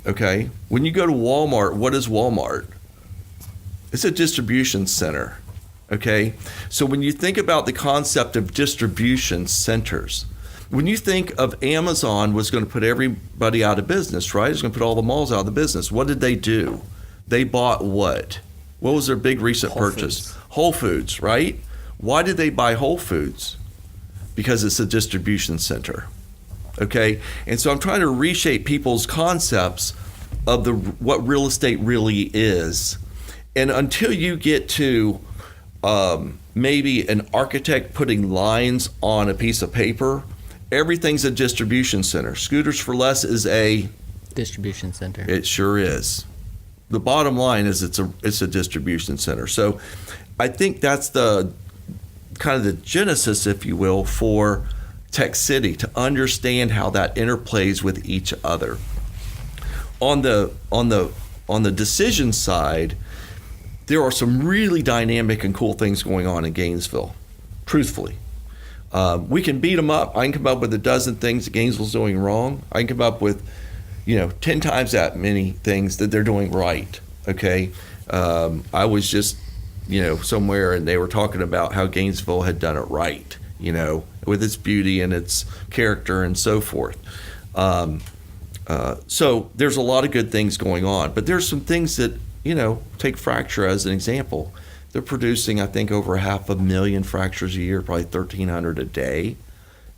Okay? When you go to Walmart, what is Walmart? It's a distribution center. Okay? So when you think about the concept of distribution centers, when you think of Amazon was going to put everybody out of business, right? It's going to put all the malls out of the business. What did they do? They bought what? What was their big recent purchase? Whole Foods, right? Why did they buy Whole Foods? Because it's a distribution center. Okay? And so I'm trying to reshape people's concepts of what real estate really is. And until you get to maybe an architect putting lines on a piece of paper, everything's a distribution center. Scooters for Less is a distribution center. It sure is. The bottom line is it's a distribution center. So I think that's the kind of the genesis, if you will, for Tech City, to understand how that interplays with each other. On the decision side, there are some really dynamic and cool things going on in Gainesville, truthfully. We can beat them up. I can come up with a dozen things that Gainesville's doing wrong. I can come up with 10 times that many things that they're doing right, okay? I was just, somewhere and they were talking about how Gainesville had done it right, with its beauty and its character and so forth. So there's a lot of good things going on, but there's some things that, take fracture as an example. They're producing, I think, over 500,000 fractures a year, probably 1,300 a day.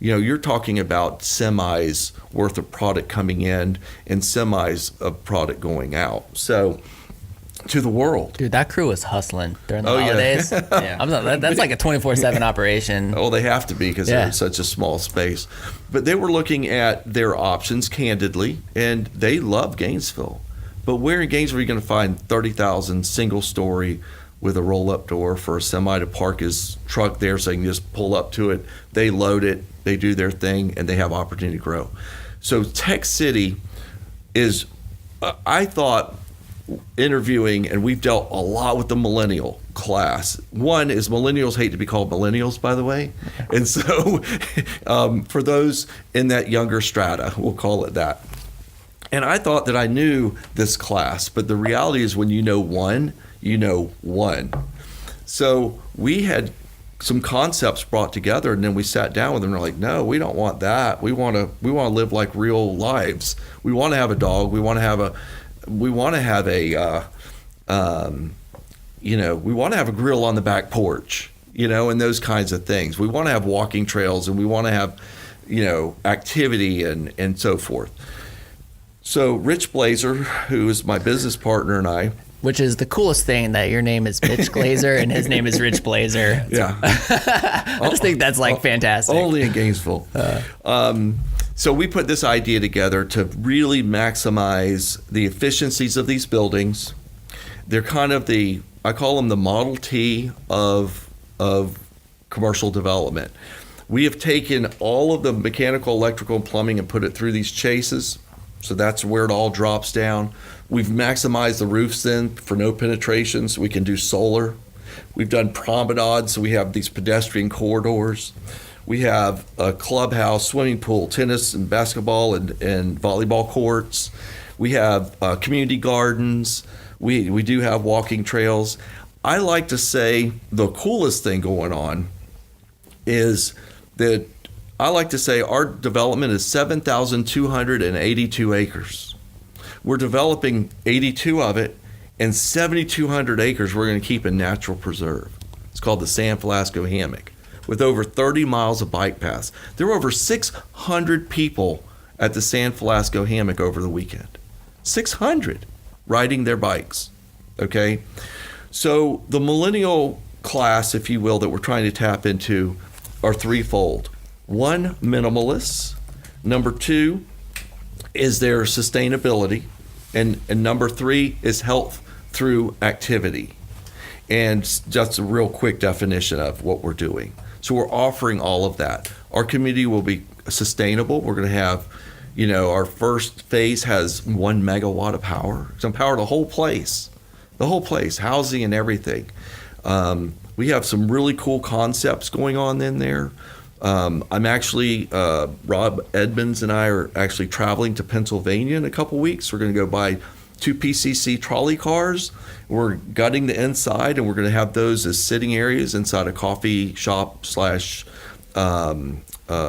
You're talking about semis worth of product coming in and semis of product going out. So, to the world. Dude, that crew was hustling during the holidays. Yeah. That's like a 24/7 operation. Oh, they have to be because they're in such a small space. But they were looking at their options candidly, and they love Gainesville. But where in Gainesville are you going to find 30,000 single story with a roll-up door for a semi to park his truck there so they can just pull up to it? They load it, they do their thing, and they have opportunity to grow. So Tech City is, I thought, interviewing, and we've dealt a lot with the millennial class. One is millennials hate to be called millennials, by the way. And so for those in that younger strata, we'll call it that. And I thought that I knew this class, but the reality is when you know one. So we had some concepts brought together, and then we sat down with them and we're like, no, we don't want that. We want to live like real lives. We want to have a dog. We want to have a grill on the back porch, and those kinds of things. We want to have walking trails, and we want to have, activity and so forth. So Rich Glaeser, who is my business partner, and I, which is the coolest thing, that your name is Mitch Glaeser and his name is Rich Glaeser. Yeah. I just think that's fantastic. Only in Gainesville. So we put this idea together to really maximize the efficiencies of these buildings. They're kind of I call them the Model T of commercial development. We have taken all of the mechanical, electrical, and plumbing and put it through these chases. So that's where it all drops down. We've maximized the roofs in for no penetration, so we can do solar. We've done promenades, so we have these pedestrian corridors. We have a clubhouse, swimming pool, tennis and basketball and volleyball courts. We have community gardens. We do have walking trails. I like to say the coolest thing going on is that I like to say our development is 7,282 acres. We're developing 82 of it, and 7,200 acres we're going to keep in natural preserve. It's called the San Velasco Hammock, with over 30 miles of bike paths. There were over 600 people at the San Velasco Hammock over the weekend. 600 riding their bikes, okay? So the millennial class, if you will, that we're trying to tap into are threefold. One, minimalists. Number two is their sustainability. And number three is health through activity. And just a real quick definition of what we're doing. So we're offering all of that. Our community will be sustainable. We're going to have, our first phase has 1 megawatt of power. It's going to power the whole place, housing and everything. We have some really cool concepts going on in there. I'm actually, Rob Edmonds and I are actually traveling to Pennsylvania in a couple weeks. We're going to go buy 2 PCC trolley cars. We're gutting the inside, and we're going to have those as sitting areas inside a coffee shop /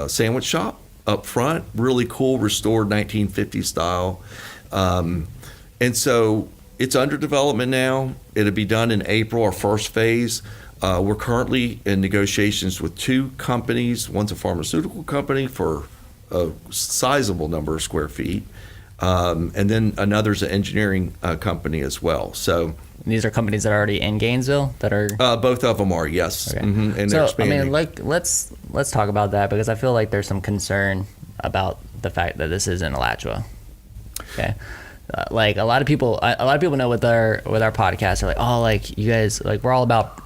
sandwich shop up front. Really cool, restored 1950s style. And so it's under development now. It'll be done in April, our first phase. We're currently in negotiations with 2 companies. One's a pharmaceutical company for a sizable number of square feet. And then another's an engineering company as well. So these are companies that are already in Gainesville that are both of them are, yes. Okay. Mm-hmm. And so they're expanding. I mean, let's talk about that, because I feel like there's some concern about the fact that this is in Alachua. Okay. Like a lot of people know with our podcast are like, oh, like you guys, like we're all about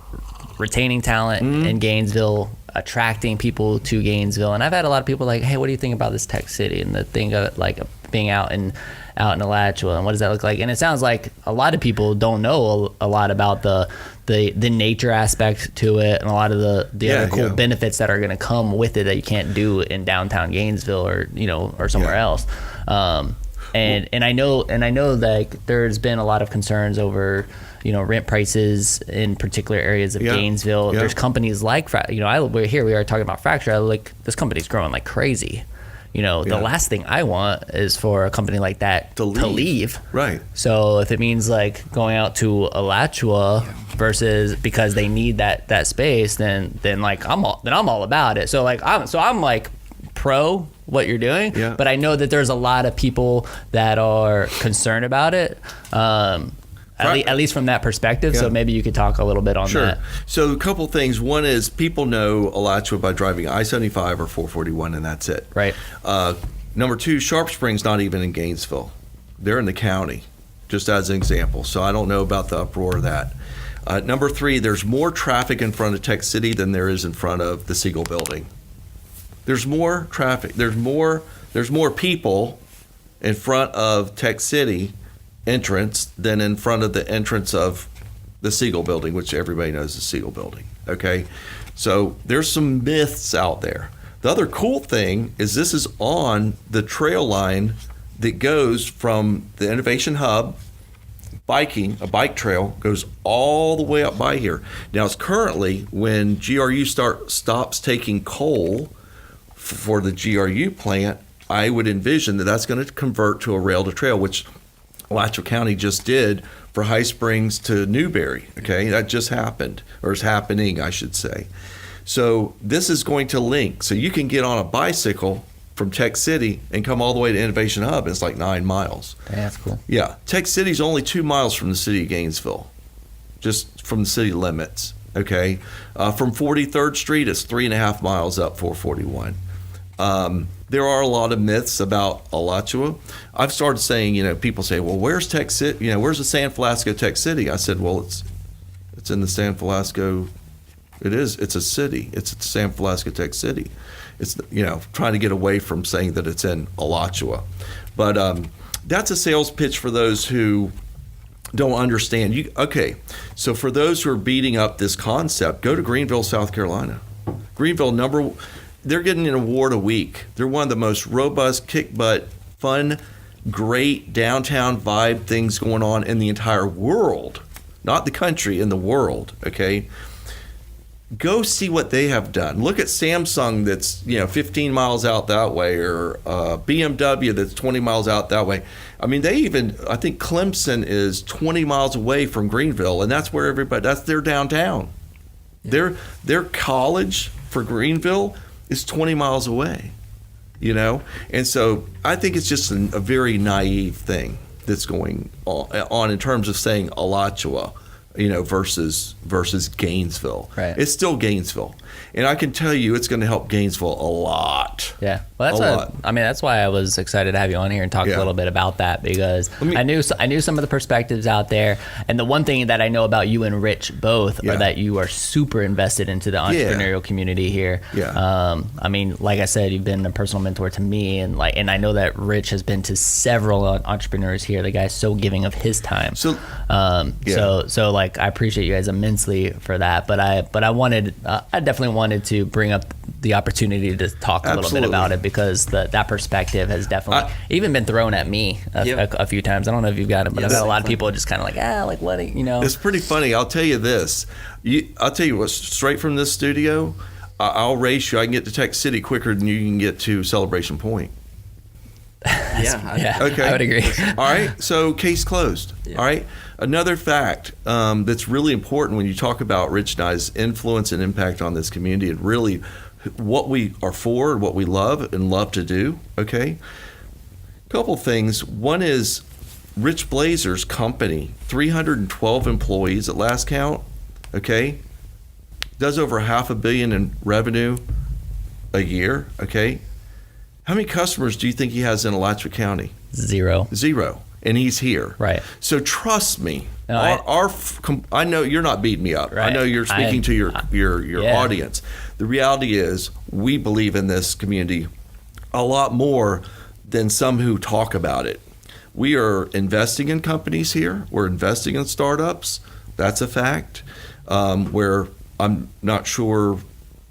retaining talent in Gainesville, attracting people to Gainesville. And I've had a lot of people like, hey, what do you think about this tech city and the thing of like being out in Alachua, and what does that look like? And it sounds like a lot of people don't know a lot about the nature aspect to it, and a lot of the other cool benefits that are going to come with it that you can't do in downtown Gainesville or somewhere else. And I know that there's been a lot of concerns over rent prices in particular areas of Gainesville. There's companies like we are talking about Fracture. Like, this company's growing like crazy. The last thing I want is for a company like that to leave. Right. So if it means like going out to Alachua versus because they need that space, then like I'm all about it. So like I'm like pro what you're doing, but I know that there's a lot of people that are concerned about it. At least from that perspective. So maybe you could talk a little bit on that. So a couple things. One is people know Alachua by driving I-75 or 441, and that's it. Right. Number two, Sharp Springs not even in Gainesville. They're in the county, just as an example. So I don't know about the uproar of that. Number three, there's more traffic in front of Tech City than there is in front of the Siegel Building. There's more traffic. There's more people in front of Tech City entrance than in front of the entrance of the Siegel Building, which everybody knows is the Siegel Building. Okay, so there's some myths out there. The other cool thing is this is on the trail line that goes from the Innovation Hub, a bike trail, goes all the way up by here. Now, it's currently, when GRU stops taking coal for the GRU plant, I would envision that that's going to convert to a rail to trail, which Alachua County just did for High Springs to Newberry. Okay, that just happened, or is happening, I should say. So this is going to link. So you can get on a bicycle from Tech City and come all the way to Innovation Hub. It's like 9 miles. That's cool. Yeah, Tech City's only 2 miles from the city of Gainesville, just from the city limits. Okay, from 43rd Street, it's 3.5 miles up 441. There are a lot of myths about Alachua. I've started saying, people say, well, where's Tech City? Where's the San Velasco Tech City? I said, well, it's in the San Velasco. It is. It's a city. It's San Velasco Tech City. It's, trying to get away from saying that it's in Alachua. But that's a sales pitch for those who don't understand. Okay, so for those who are beating up this concept, go to Greenville, South Carolina. Greenville, they're getting an award a week. They're one of the most robust, kick-butt, fun, great downtown vibe things going on in the entire world. not the country, in the world, okay? Go see what they have done. Look at Samsung that's 15 miles out that way, or BMW that's 20 miles out that way. I mean, I think Clemson is 20 miles away from Greenville, and that's where that's their downtown. Yeah. Their college for Greenville is 20 miles away, And so I think it's just a very naive thing that's going on in terms of saying Alachua, versus Gainesville. Right. It's still Gainesville. And I can tell you it's going to help Gainesville a lot. Yeah. Well, that's why I was excited to have you on here and talk a little bit about that, because I knew some of the perspectives out there. And the one thing that I know about you and Rich both are that you are super invested into the entrepreneurial community here. Yeah. I mean, like I said, you've been a personal mentor to me, and I know that Rich has been to several entrepreneurs here. The guy's so giving of his time. So I appreciate you guys immensely for that. But I definitely wanted to bring up the opportunity to talk a little bit about it, because that perspective has definitely even been thrown at me a few times. I don't know if you've got it, but I've had a lot of people just kind of like, what, It's pretty funny. I'll tell you this. I'll tell you what, straight from this studio, I'll race you. I can get to Tech City quicker than you can get to Celebration Point. Okay. I would agree. All right. So case closed. Yeah. All right. Another fact that's really important when you talk about Rich and I's influence and impact on this community, and really what we are for and what we love to do. Okay. A couple things. One is Rich Glaeser's company, 312 employees at last count. Okay. Does over $500 million in revenue a year. Okay. How many customers do you think he has in Alachua County? Zero. And he's here. Right. So trust me. No, I know you're not beating me up. Right. I know you're speaking to your audience. The reality is we believe in this community a lot more than some who talk about it. We are investing in companies here. We're investing in startups. That's a fact. Where I'm not sure.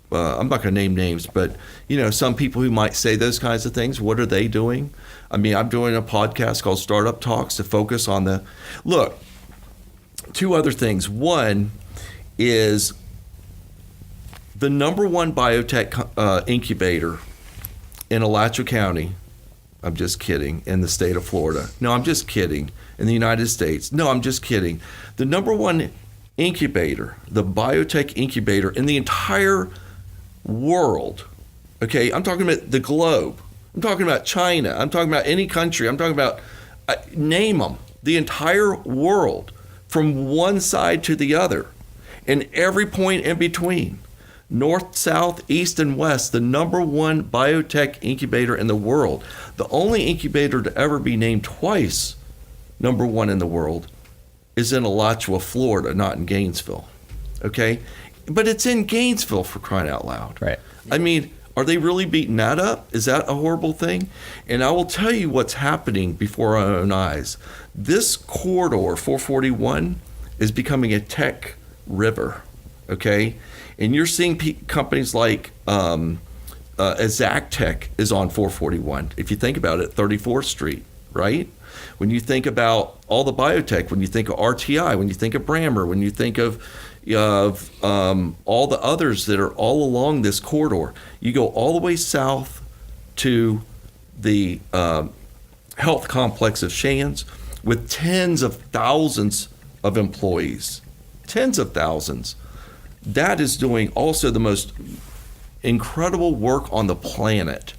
I'm not going to name names, but some people who might say those kinds of things, what are they doing? I mean, I'm doing a podcast called Startup Talks to focus on two other things. One is the number one biotech incubator in Alachua County. I'm just kidding. In the state of Florida. No, I'm just kidding. In the United States. No, I'm just kidding. The number one incubator, the biotech incubator in the entire world. Okay, I'm talking about the globe. I'm talking about China. I'm talking about any country. I'm talking about, name them, the entire world, from one side to the other, and every point in between, north, south, east, and west, the number one biotech incubator in the world. The only incubator to ever be named twice number one in the world is in Alachua, Florida, not in Gainesville. Okay? But it's in Gainesville, for crying out loud. Right. I mean, are they really beating that up? Is that a horrible thing? And I will tell you what's happening before our own eyes. This corridor, 441, is becoming a tech river, okay? And you're seeing companies like Exactech is on 441. If you think about it, 34th Street, right? When you think about all the biotech, when you think of RTI, when you think of Brammer, when you think of all the others that are all along this corridor, you go all the way south to the health complex of Shands with tens of thousands of employees. Tens of thousands. That is doing also the most incredible work on the planet,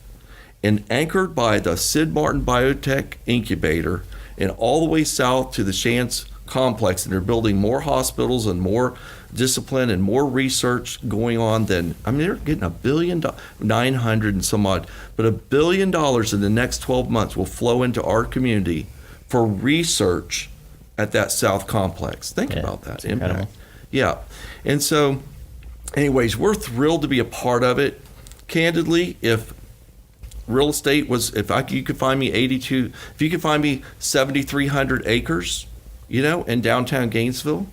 and anchored by the Sid Martin Biotech Incubator, and all the way south to the Shands complex. And they're building more hospitals and more discipline and more research going on than, they're getting $1 billion, 900 and some odd, but $1 billion in the next 12 months will flow into our community for research at that South complex. Think about that impact. Incredible. Yeah. And so anyways, we're thrilled to be a part of it. Candidly, if real estate was, you could find me 7,300 acres, in downtown Gainesville,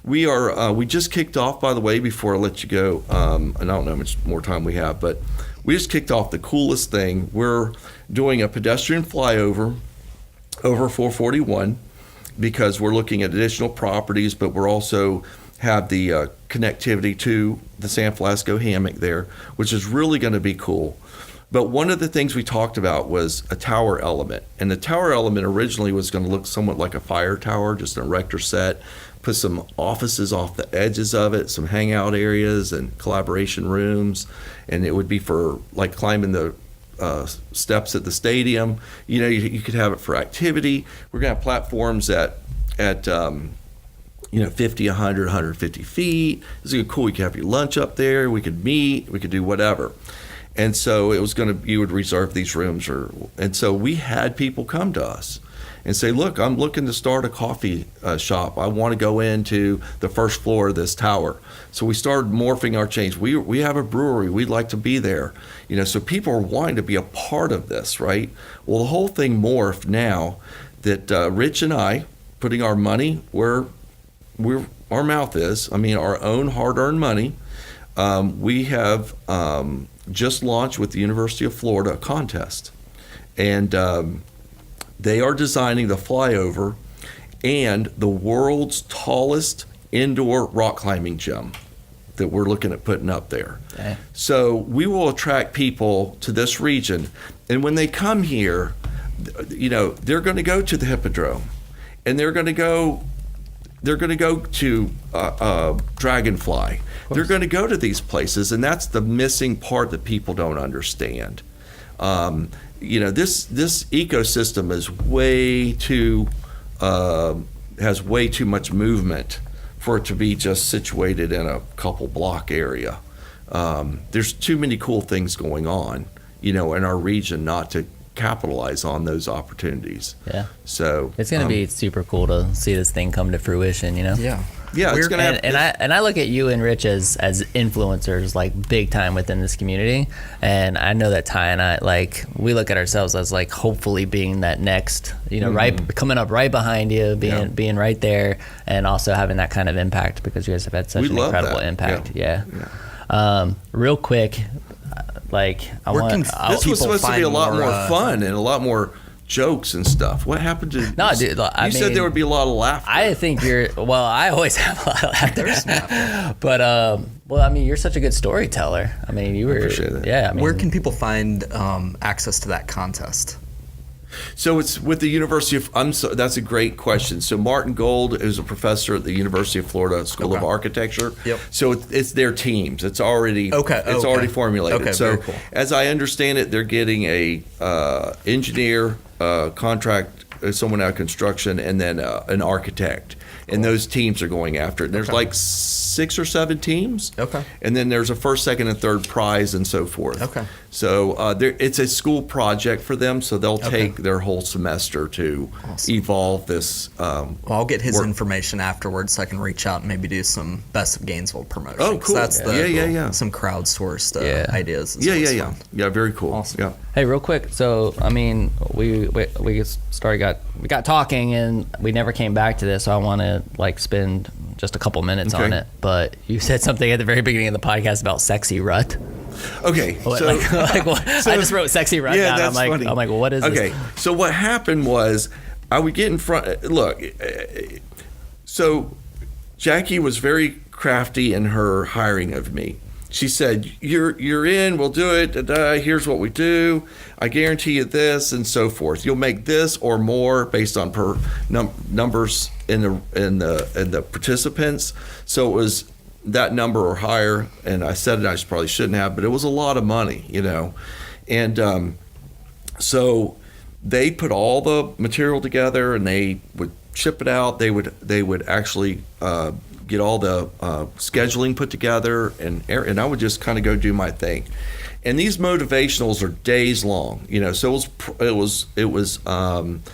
we just kicked off, by the way, before I let you go, and I don't know how much more time we have, but we just kicked off the coolest thing. We're doing a pedestrian flyover over 441, because we're looking at additional properties, but we're also have the connectivity to the San Francisco hammock there, which is really going to be cool. But one of the things we talked about was a tower element. And the tower element originally was going to look somewhat like a fire tower, just an erector set, put some offices off the edges of it, some hangout areas and collaboration rooms. And it would be for like climbing the steps at the stadium. You know, you could have it for activity. We're going to have platforms at 50, 100, 150 feet. This is cool. You could have your lunch up there. We could meet. We could do whatever. And so it was you would reserve these rooms. And so we had people come to us and say, look, I'm looking to start a coffee shop. I want to go into the first floor of this tower. So we started morphing our change. We have a brewery. We'd like to be there. You know, so people are wanting to be a part of this, right? Well, the whole thing morphed now that Rich and I, putting our money where our mouth is, I mean, our own hard-earned money, we have just launched with the University of Florida a contest. And they are designing the flyover and the world's tallest indoor rock climbing gym that we're looking at putting up there. Okay. So we will attract people to this region. And when they come here, you know, they're going to go to the Hippodrome and they're going to go to Dragonfly. They're going to go to these places, and that's the missing part that people don't understand. You know, this ecosystem is has way too much movement for it to be just situated in a couple block area. There's too many cool things going on, you know, in our region not to capitalize on those opportunities. Yeah. So it's going to be super cool to see this thing come to fruition, you know? Yeah. Yeah, it's going to and I look at you and Rich as influencers, like big time within this community. And I know that Ty and I, like, we look at ourselves as like hopefully being that next, you know, right, coming up right behind you, being right there, and also having that kind of impact because you guys have had such an incredible impact. Yeah. Real quick, like, this was supposed to be a lot more fun and a lot more jokes and stuff. What happened to? No, dude. You said there would be a lot of laughter. I think I always have a lot of laughter. But well, I mean, you're such a good storyteller. I mean, you were. I appreciate that. Yeah. I mean, where can people find access to that contest? So it's with the University of. That's a great question. So Martin Gold is a professor at the University of Florida School of Architecture. Yep. So it's their teams. It's already already formulated. Okay, so very cool. As I understand it, they're getting a engineer contract, someone out of construction, and then an architect. And those teams are going after it. And there's like 6 or 7 teams. Okay. And then there's a first, second, and third prize and so forth. Okay. So it's a school project for them, so they'll take their whole semester to evolve this. Well, I'll get his information afterwards so I can reach out and maybe do some Best of Gainesville promotion. Oh, cool. That's some crowdsourced ideas. Yeah, very cool. Awesome. Yeah. Hey, real quick. So, I mean, we got talking and we never came back to this. So I want to like spend just a couple minutes on it. But you said something at the very beginning of the podcast about sexy rut. Okay. What, so, I just wrote sexy rut down. That's funny. I'm like, well, what is this? Okay. So what happened was I would get in front. Look. So Jackie was very crafty in her hiring of me. She said, you're in, we'll do it, here's what we do, I guarantee you this, and so forth. You'll make this or more based on numbers in the participants. So it was that number or higher, and I said it, I probably shouldn't have, but it was a lot of money, you know. And so they put all the material together, and they would ship it out. They would actually get all the scheduling put together, and I would just kind of go do my thing. And these motivationals are days long, you know. So it was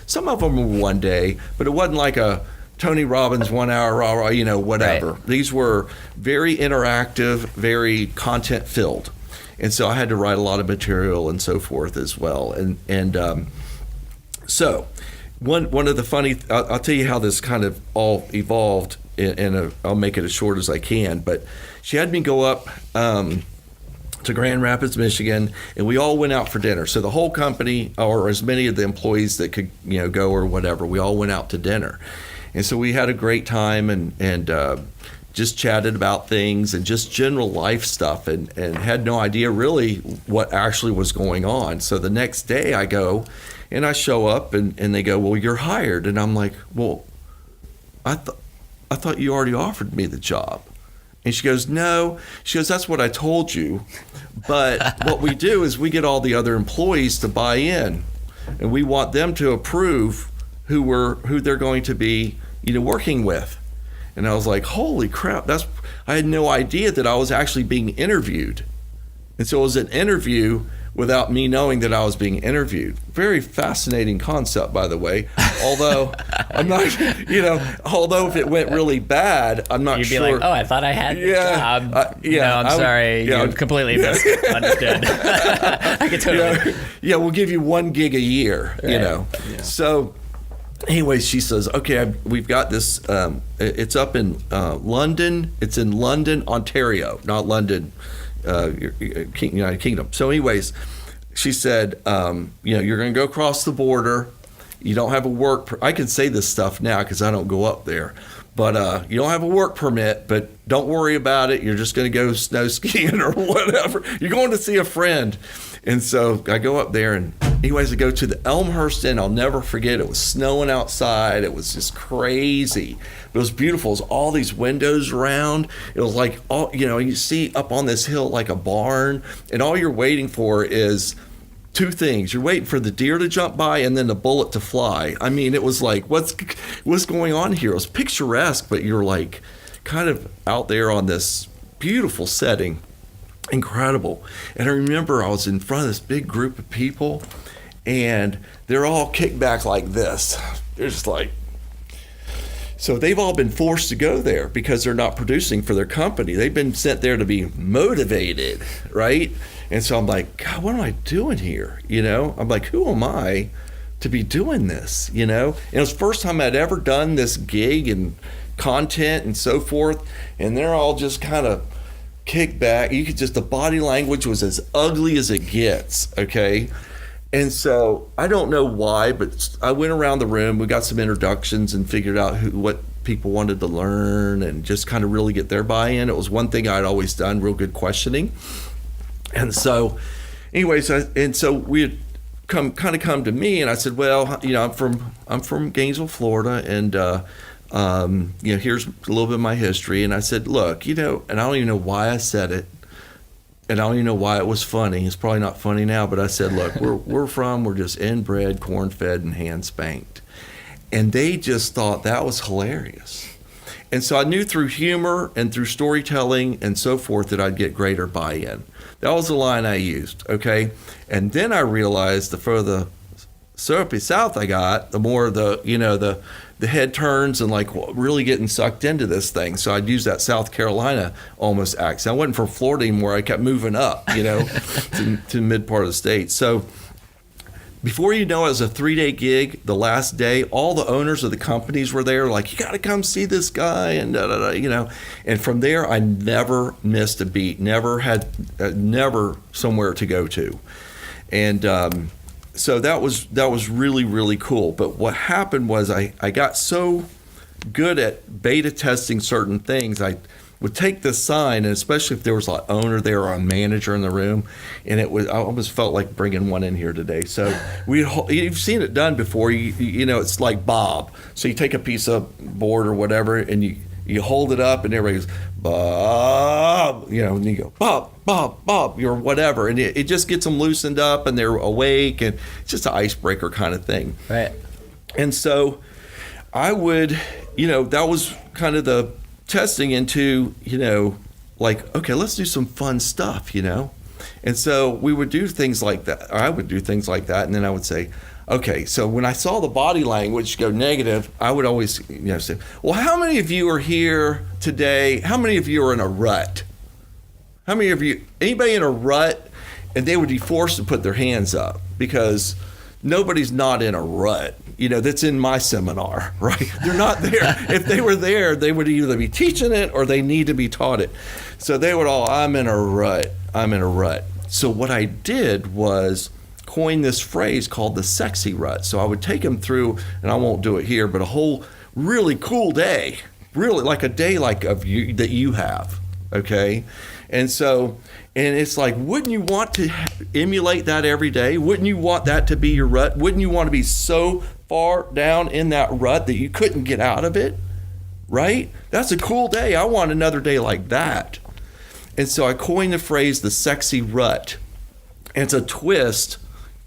some of them were one day, but it wasn't like a Tony Robbins 1 hour, you know, whatever. Right. These were very interactive, very content filled, and so I had to write a lot of material and so forth as well. And so one of the funny, I'll tell you how this kind of all evolved. And I'll make it as short as I can, but she had me go up to Grand Rapids, Michigan, and we all went out for dinner. So the whole company, or as many of the employees that could, go or whatever, we all went out to dinner. And so we had a great time and just chatted about things and just general life stuff and had no idea really what actually was going on. So the next day I go and I show up and they go, well, you're hired. And I'm like, well, I thought you already offered me the job. And she goes, no. She goes, that's what I told you. But what we do is we get all the other employees to buy in, and we want them to approve who they're going to be, working with. And I was like, holy crap! I had no idea that I was actually being interviewed. And so it was an interview without me knowing that I was being interviewed. Very fascinating concept, by the way. Although I'm not, although if it went really bad, I'm not sure. You'd be like, oh, I thought I had the job. No, I'm sorry. You completely misunderstood. I could totally. Yeah, we'll give you 1 gig a year, Right. Yeah. So anyway, she says, okay, we've got this, it's up in London. It's in London, Ontario, not London, United Kingdom. So anyways, she said, you're going to go across the border. You don't have a work. I can say this stuff now because I don't go up there. But you don't have a work permit, but don't worry about it. You're just going to go snow skiing or whatever. You're going to see a friend. And so I go up there, and anyways, I go to the Elmhurst Inn. I'll never forget. It was snowing outside. It was just crazy. It was beautiful. It was all these windows around. It was like, you see up on this hill like a barn, and all you're waiting for is 2 things. You're waiting for the deer to jump by and then the bullet to fly. I mean, it was like, what's going on here? It was picturesque, but you're like kind of out there on this beautiful setting. Incredible. And I remember I was in front of this big group of people, and they're all kicked back like this. They're just like, so they've all been forced to go there because they're not producing for their company. They've been sent there to be motivated, right? And so I'm like, God, what am I doing here? I'm like, who am I to be doing this? And it was the first time I'd ever done this gig and content and so forth. And they're all just kind of kicked back. The body language was as ugly as it gets, okay? And so I don't know why, but I went around the room. We got some introductions and figured out what people wanted to learn and just kind of really get their buy-in. It was one thing I'd always done, real good questioning. And so anyways, so we had come to me, and I said, well, I'm from Gainesville, Florida, and here's a little bit of my history. And I said, look, and I don't even know why I said it, and I don't even know why it was funny. It's probably not funny now, but I said, look, we're just inbred, corn-fed, and hand-spanked. And they just thought that was hilarious. And so I knew through humor and through storytelling and so forth that I'd get greater buy-in. That was the line I used, okay? And then I realized the further syrupy south I got, the more the head turns and like really getting sucked into this thing. So I'd use that South Carolina almost accent. I wasn't from Florida anymore. I kept moving up, to mid part of the state. So before you know it, was a 3-day gig. The last day, all the owners of the companies were there, like, you got to come see this guy, and And from there, I never missed a beat. Never somewhere to go to, and so that was really, really cool. But what happened was I got so good at beta testing certain things. I would take this sign, and especially if there was an owner there or a manager in the room, and I almost felt like bringing one in here today. So you've seen it done before. It's like Bob. So you take a piece of board or whatever, and you hold it up, and everybody goes, Bob, and you go, Bob, Bob, Bob, or whatever, and it just gets them loosened up, and they're awake, and it's just an icebreaker kind of thing. Right. And so I would, that was kind of the testing into, like, okay, let's do some fun stuff, And so we would do things like that. Or I would do things like that. And then I would say, okay, so when I saw the body language go negative, I would always, say, well, how many of you are here today? How many of you are in a rut? How many of you, anybody in a rut? And they would be forced to put their hands up because nobody's not in a rut, that's in my seminar, right? They're not there. If they were there, they would either be teaching it or they need to be taught it. So they would I'm in a rut. So what I did was coin this phrase called the sexy rut. So I would take them through, and I won't do it here, but a whole really cool day, really like a day like of you that you have, okay? And it's like, wouldn't you want to emulate that every day? Wouldn't you want that to be your rut? Wouldn't you want to be so far down in that rut that you couldn't get out of it, right? That's a cool day. I want another day like that. And so I coined the phrase the sexy rut. And it's a twist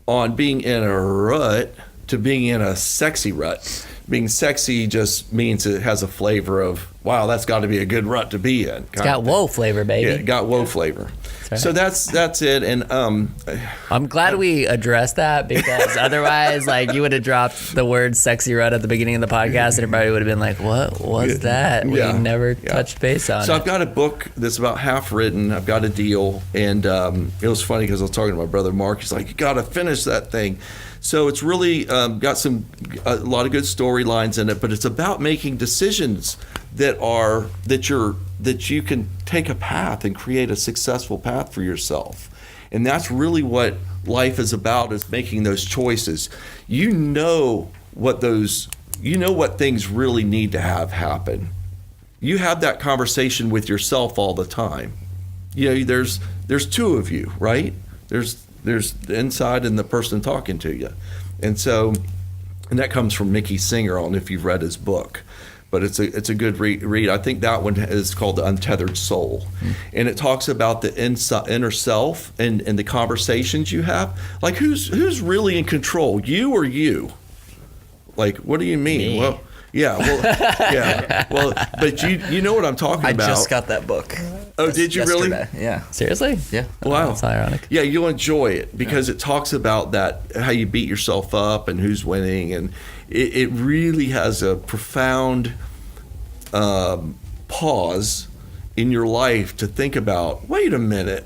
on being in a rut to being in a sexy rut. Being sexy just means it has a flavor of, wow, that's got to be a good rut to be in. It's got whoa flavor, baby. Yeah, it got whoa flavor. Right. So that's it. And I'm glad we addressed that, because otherwise, like, you would have dropped the word sexy rut at the beginning of the podcast and everybody would have been like, what was that? We never touched base on it. So I've got a book that's about half written. I've got a deal. And it was funny because I was talking to my brother Mark. He's like, you got to finish that thing. So it's really got a lot of good storylines in it, but it's about making decisions that you can take a path and create a successful path for yourself. And that's really what life is about, is making those choices. You know what things really need to have happen. You have that conversation with yourself all the time. There's two of you, right? There's the inside and the person talking to you. And that comes from Mickey Singer. I don't know if you've read his book, but it's a good read. I think that one is called The Untethered Soul. And it talks about the inner self and the conversations you have. Like, who's really in control, you or you? Like, what do you mean? Me. Well, yeah. Well, but you know what I'm talking about. I just got that book. Oh, did you yesterday. really? Yeah. Seriously? Yeah. Wow. That's ironic. Yeah, you'll enjoy it because it talks about that, how you beat yourself up and who's winning. And it really has a profound pause in your life to think about, wait a minute,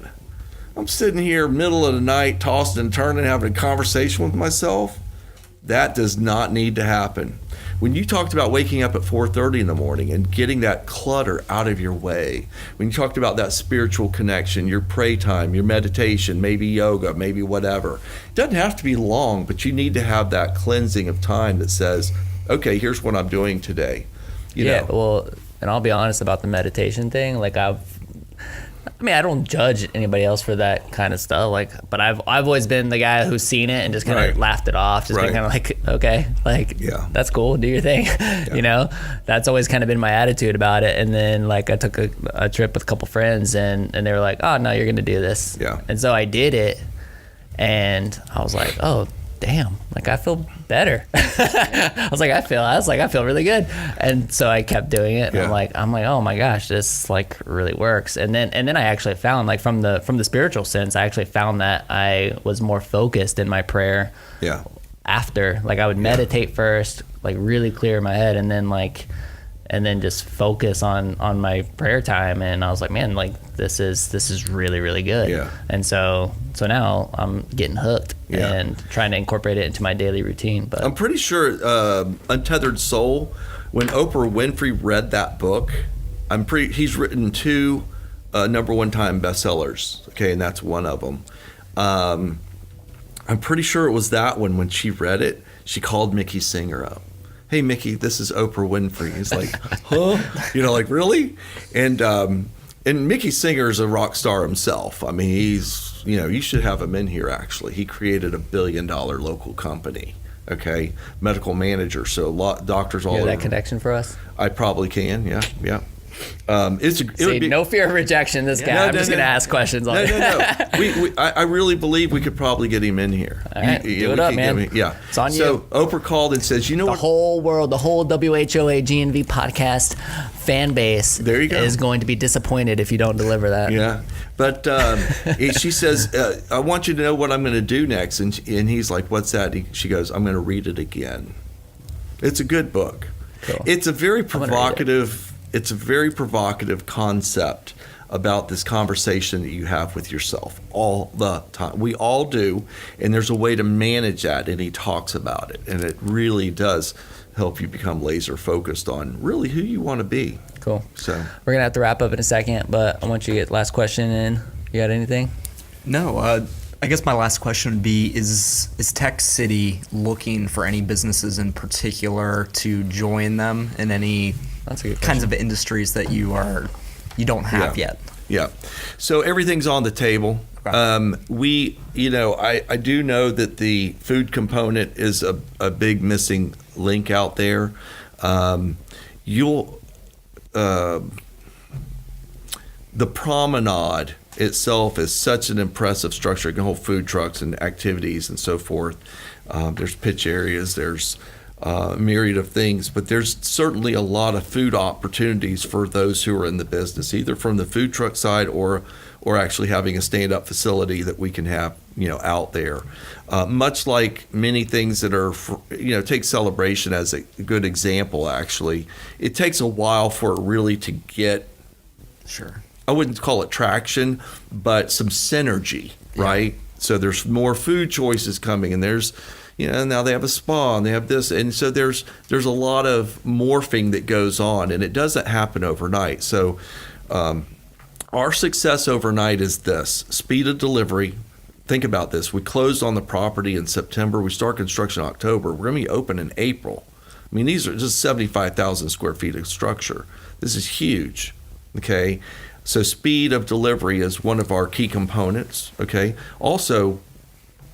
I'm sitting here middle of the night, tossing and turning, having a conversation with myself. That does not need to happen. When you talked about waking up at 4:30 in the morning and getting that clutter out of your way, when you talked about that spiritual connection, your pray time, your meditation, maybe yoga, maybe whatever, it doesn't have to be long, but you need to have that cleansing of time that says, okay, here's what I'm doing today. You know? Well, and I'll be honest about the meditation thing. Like, I don't judge anybody else for that kind of stuff. Like, but I've always been the guy who's seen it and just kind of laughed it off. Just been kind of like, okay, like, that's cool. Do your thing. That's always kind of been my attitude about it. And then, like, I took a trip with a couple friends and they were like, oh no, you're going to do this. Yeah. And so I did it and I was like, oh damn, like, I feel better. I was like, I feel really good. And so I kept doing it. And I'm like, oh my gosh, this like really works. And then I actually found, like, from the spiritual sense, I actually found that I was more focused in my prayer. Yeah. After, like, I would meditate first, like, really clear my head, and then just focus on my prayer time. And I was like, man, like, this is really, really good. Yeah. And so now I'm getting hooked and trying to incorporate it into my daily routine. But I'm pretty sure Untethered Soul, when Oprah Winfrey read that book, he's written 2 number 1 time bestsellers. Okay. And that's one of them. I'm pretty sure it was that one. When she read it, she called Mickey Singer up. Hey, Mickey, this is Oprah Winfrey. He's like, huh? Like, really? And Mickey Singer is a rock star himself. I mean, he's, you should have him in here, actually. He created a $1 billion local company, okay? Medical manager, so doctors all over. You have that connection for us? I probably can, yeah. No fear of rejection, this guy. I'm just going to ask questions on it. No. I really believe we could probably get him in here. All right, do it up, man. It's on you. So Oprah called and says, the whole world, the whole WHOA GNV podcast fan base is going to be disappointed if you don't deliver that. Yeah. But she says, I want you to know what I'm going to do next. And he's like, what's that? She goes, I'm going to read it again. It's a good book. Cool. It's a very provocative concept about this conversation that you have with yourself all the time. We all do, and there's a way to manage that, and he talks about it, and it really does help you become laser focused on really who you want to be. Cool. So we're going to have to wrap up in a second, but I want you to get last question in. You got anything? No, I guess my last question would be, is Tech City looking for any businesses in particular to join them in any kinds of industries that you don't have yet? Yeah. So everything's on the table. Okay. I do know that the food component is a big missing link out there. The promenade itself is such an impressive structure. It can hold food trucks and activities and so forth. There's pitch areas. There's a myriad of things, but there's certainly a lot of food opportunities for those who are in the business, either from the food truck side or actually having a stand-up facility that we can have, out there. Much like many things that are, take Celebration as a good example. Actually, it takes a while for it really to get. Sure. I wouldn't call it traction, but some synergy, right? So there's more food choices coming, and there's, now they have a spa and they have this, and so there's a lot of morphing that goes on, and it doesn't happen overnight. So our success overnight is this: speed of delivery. Think about this: we closed on the property in September. We start construction in October. We're going to be open in April. I mean, these are just 75,000 square feet of structure. This is huge. Okay. So speed of delivery is one of our key components, okay? Also,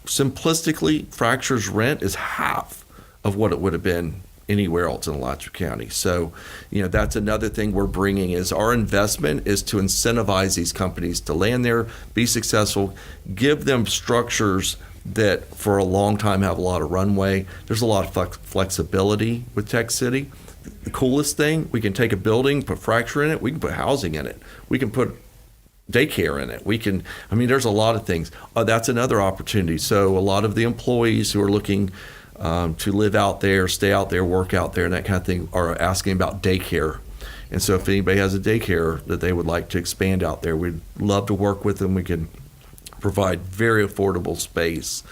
simplistically, Fracture's rent is half of what it would have been anywhere else in Alachua County. So, that's another thing we're bringing is our investment is to incentivize these companies to land there, be successful, give them structures that for a long time have a lot of runway. There's a lot of flexibility with Tech City. The coolest thing, we can take a building, put Fracture in it, we can put housing in it, we can put daycare in it, there's a lot of things. That's another opportunity. So a lot of the employees who are looking to live out there, stay out there, work out there, and that kind of thing are asking about daycare. And so if anybody has a daycare that they would like to expand out there, we'd love to work with them. We can provide very affordable space.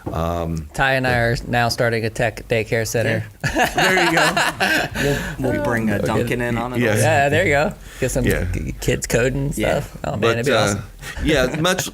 Ty and I are now starting a tech daycare center. Yeah. There you go. We'll bring Duncan in on it. Yeah, there you go. Get some kids coding and stuff. Oh man, it'd be awesome.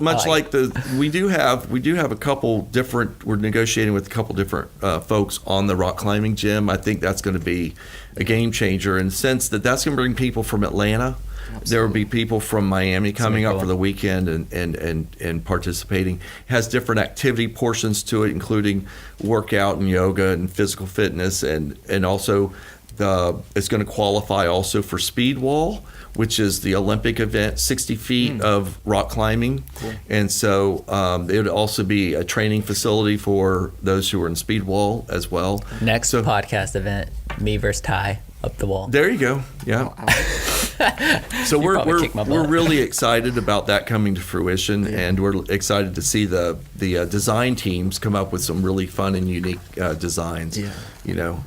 Much like we do have a couple different. We're negotiating with a couple different folks on the rock climbing gym. I think that's going to be a game changer in the sense that that's going to bring people from Atlanta. Absolutely. There will be people from Miami coming up for the weekend and participating. It has different activity portions to it, including workout and yoga and physical fitness, and also it's going to qualify also for speed wall, which is the Olympic event, 60 feet of rock climbing. Cool. And so it would also be a training facility for those who are in speed wall as well. Next podcast event, me versus Ty up the wall. There you go. Yeah. So we're really excited about that coming to fruition, and we're excited to see the design teams come up with some really fun and unique designs. Yeah.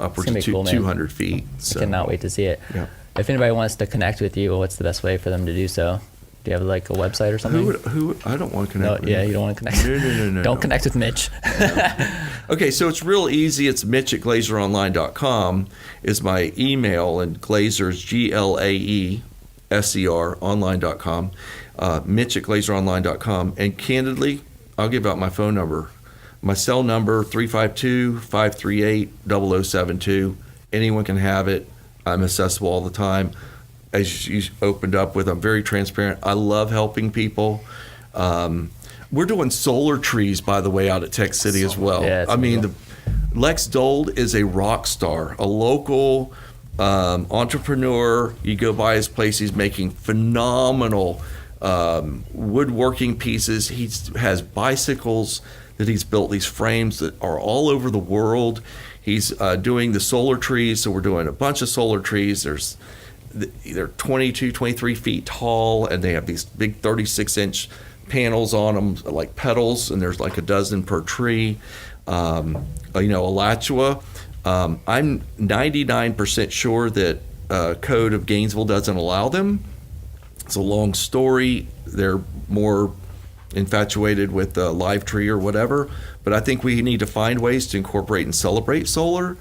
Upwards of 200 feet. So. I cannot wait to see it. Yeah. If anybody wants to connect with you, what's the best way for them to do so? Do you have like a website or something? Who I don't want to connect with. Yeah, you don't want to connect. No. Don't connect with Mitch. Okay, so it's real easy. It's Mitch@GlaeserOnline.com is my email, and Glaeser is GLAESER online.com. Mitch@GlaeserOnline.com. And candidly, I'll give out my phone number. My cell number, 352-538-0072. Anyone can have it. I'm accessible all the time. As you opened up with, I'm very transparent. I love helping people. We're doing solar trees, by the way, out at Tech City as well. Yeah, Lex Dold is a rock star, a local entrepreneur. You go by his place, he's making phenomenal woodworking pieces. He has bicycles that he's built, these frames that are all over the world. He's doing the solar trees, so we're doing a bunch of solar trees. They're 22, 23 feet tall, and they have these big 36-inch panels on them, like petals, and there's like a dozen per tree. Alachua, I'm 99% sure that code of Gainesville doesn't allow them, It's a long story. They're more infatuated with the live tree or whatever. But I think we need to find ways to incorporate and celebrate solar.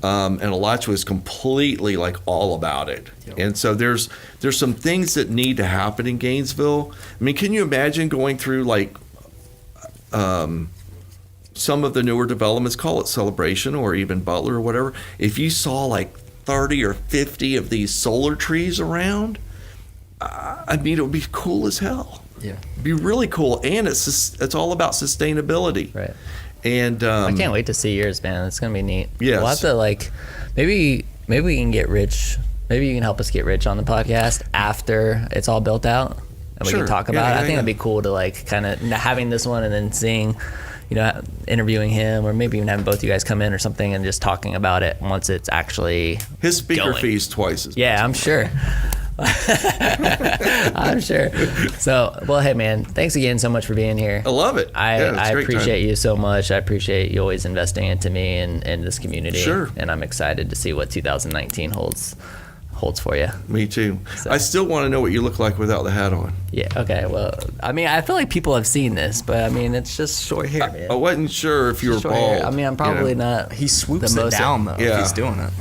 And Alachua is completely like all about it. Yep. And so there's some things that need to happen in Gainesville. I mean, can you imagine going through like some of the newer developments, call it Celebration or even Butler or whatever, if you saw like 30 or 50 of these solar trees around, I mean, it would be cool as hell. Yeah. It'd be really cool. And it's all about sustainability. Right. And I can't wait to see yours, man. It's gonna be neat. Yes. We'll have to like maybe we can get Rich. Maybe you can help us get Rich on the podcast after it's all built out, and we can talk about it. I think it'd be cool to like kind of having this one and then seeing, you know, interviewing him, or maybe even having both you guys come in or something and just talking about it once it's actually his speaker going. fee's twice as much. Yeah, I'm sure. I'm sure. So, well, hey, man, thanks again so much for being here. I love it. I appreciate you so much. I appreciate you always investing into me and this community. Sure. And I'm excited to see what 2019 holds for you. Me too. So. I still want to know what you look like without the hat on. Yeah. Okay. Well, I mean, I feel like people have seen this, but I mean, it's just short hair, man. I wasn't sure if you were Short bald. hair. I mean, I'm probably not. He swoops the it most down though. Yeah. If he's doing it.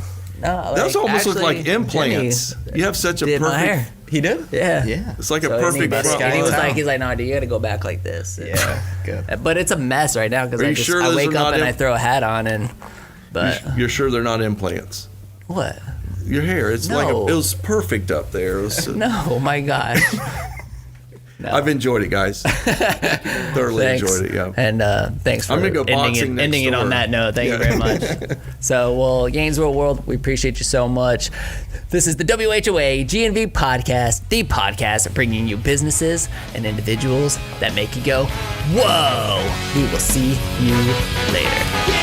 No, Those almost look actually, like implants. Jimmy You have such a did my hair. perfect. He did. Yeah. Yeah. It's like a So perfect and he, front and he was line. like, no, dude, you got to go back like this. Yeah. Good. But it's a mess right now because Are I you just sure I those wake are up not and I throw a hat on but You're sure they're not implants? what? Your hair, it's like No. it was perfect up there. It was, No, my gosh. No. I've enjoyed it, guys. Thoroughly Thanks. enjoyed it. Yeah. And thanks for I'm gonna go boxing next ending it on door. that note. Thank you very much. So, well, Gainesville World, we appreciate you so much. This is the WHOA GNV Podcast, the podcast bringing you businesses and individuals that make you go, whoa. We will see you later.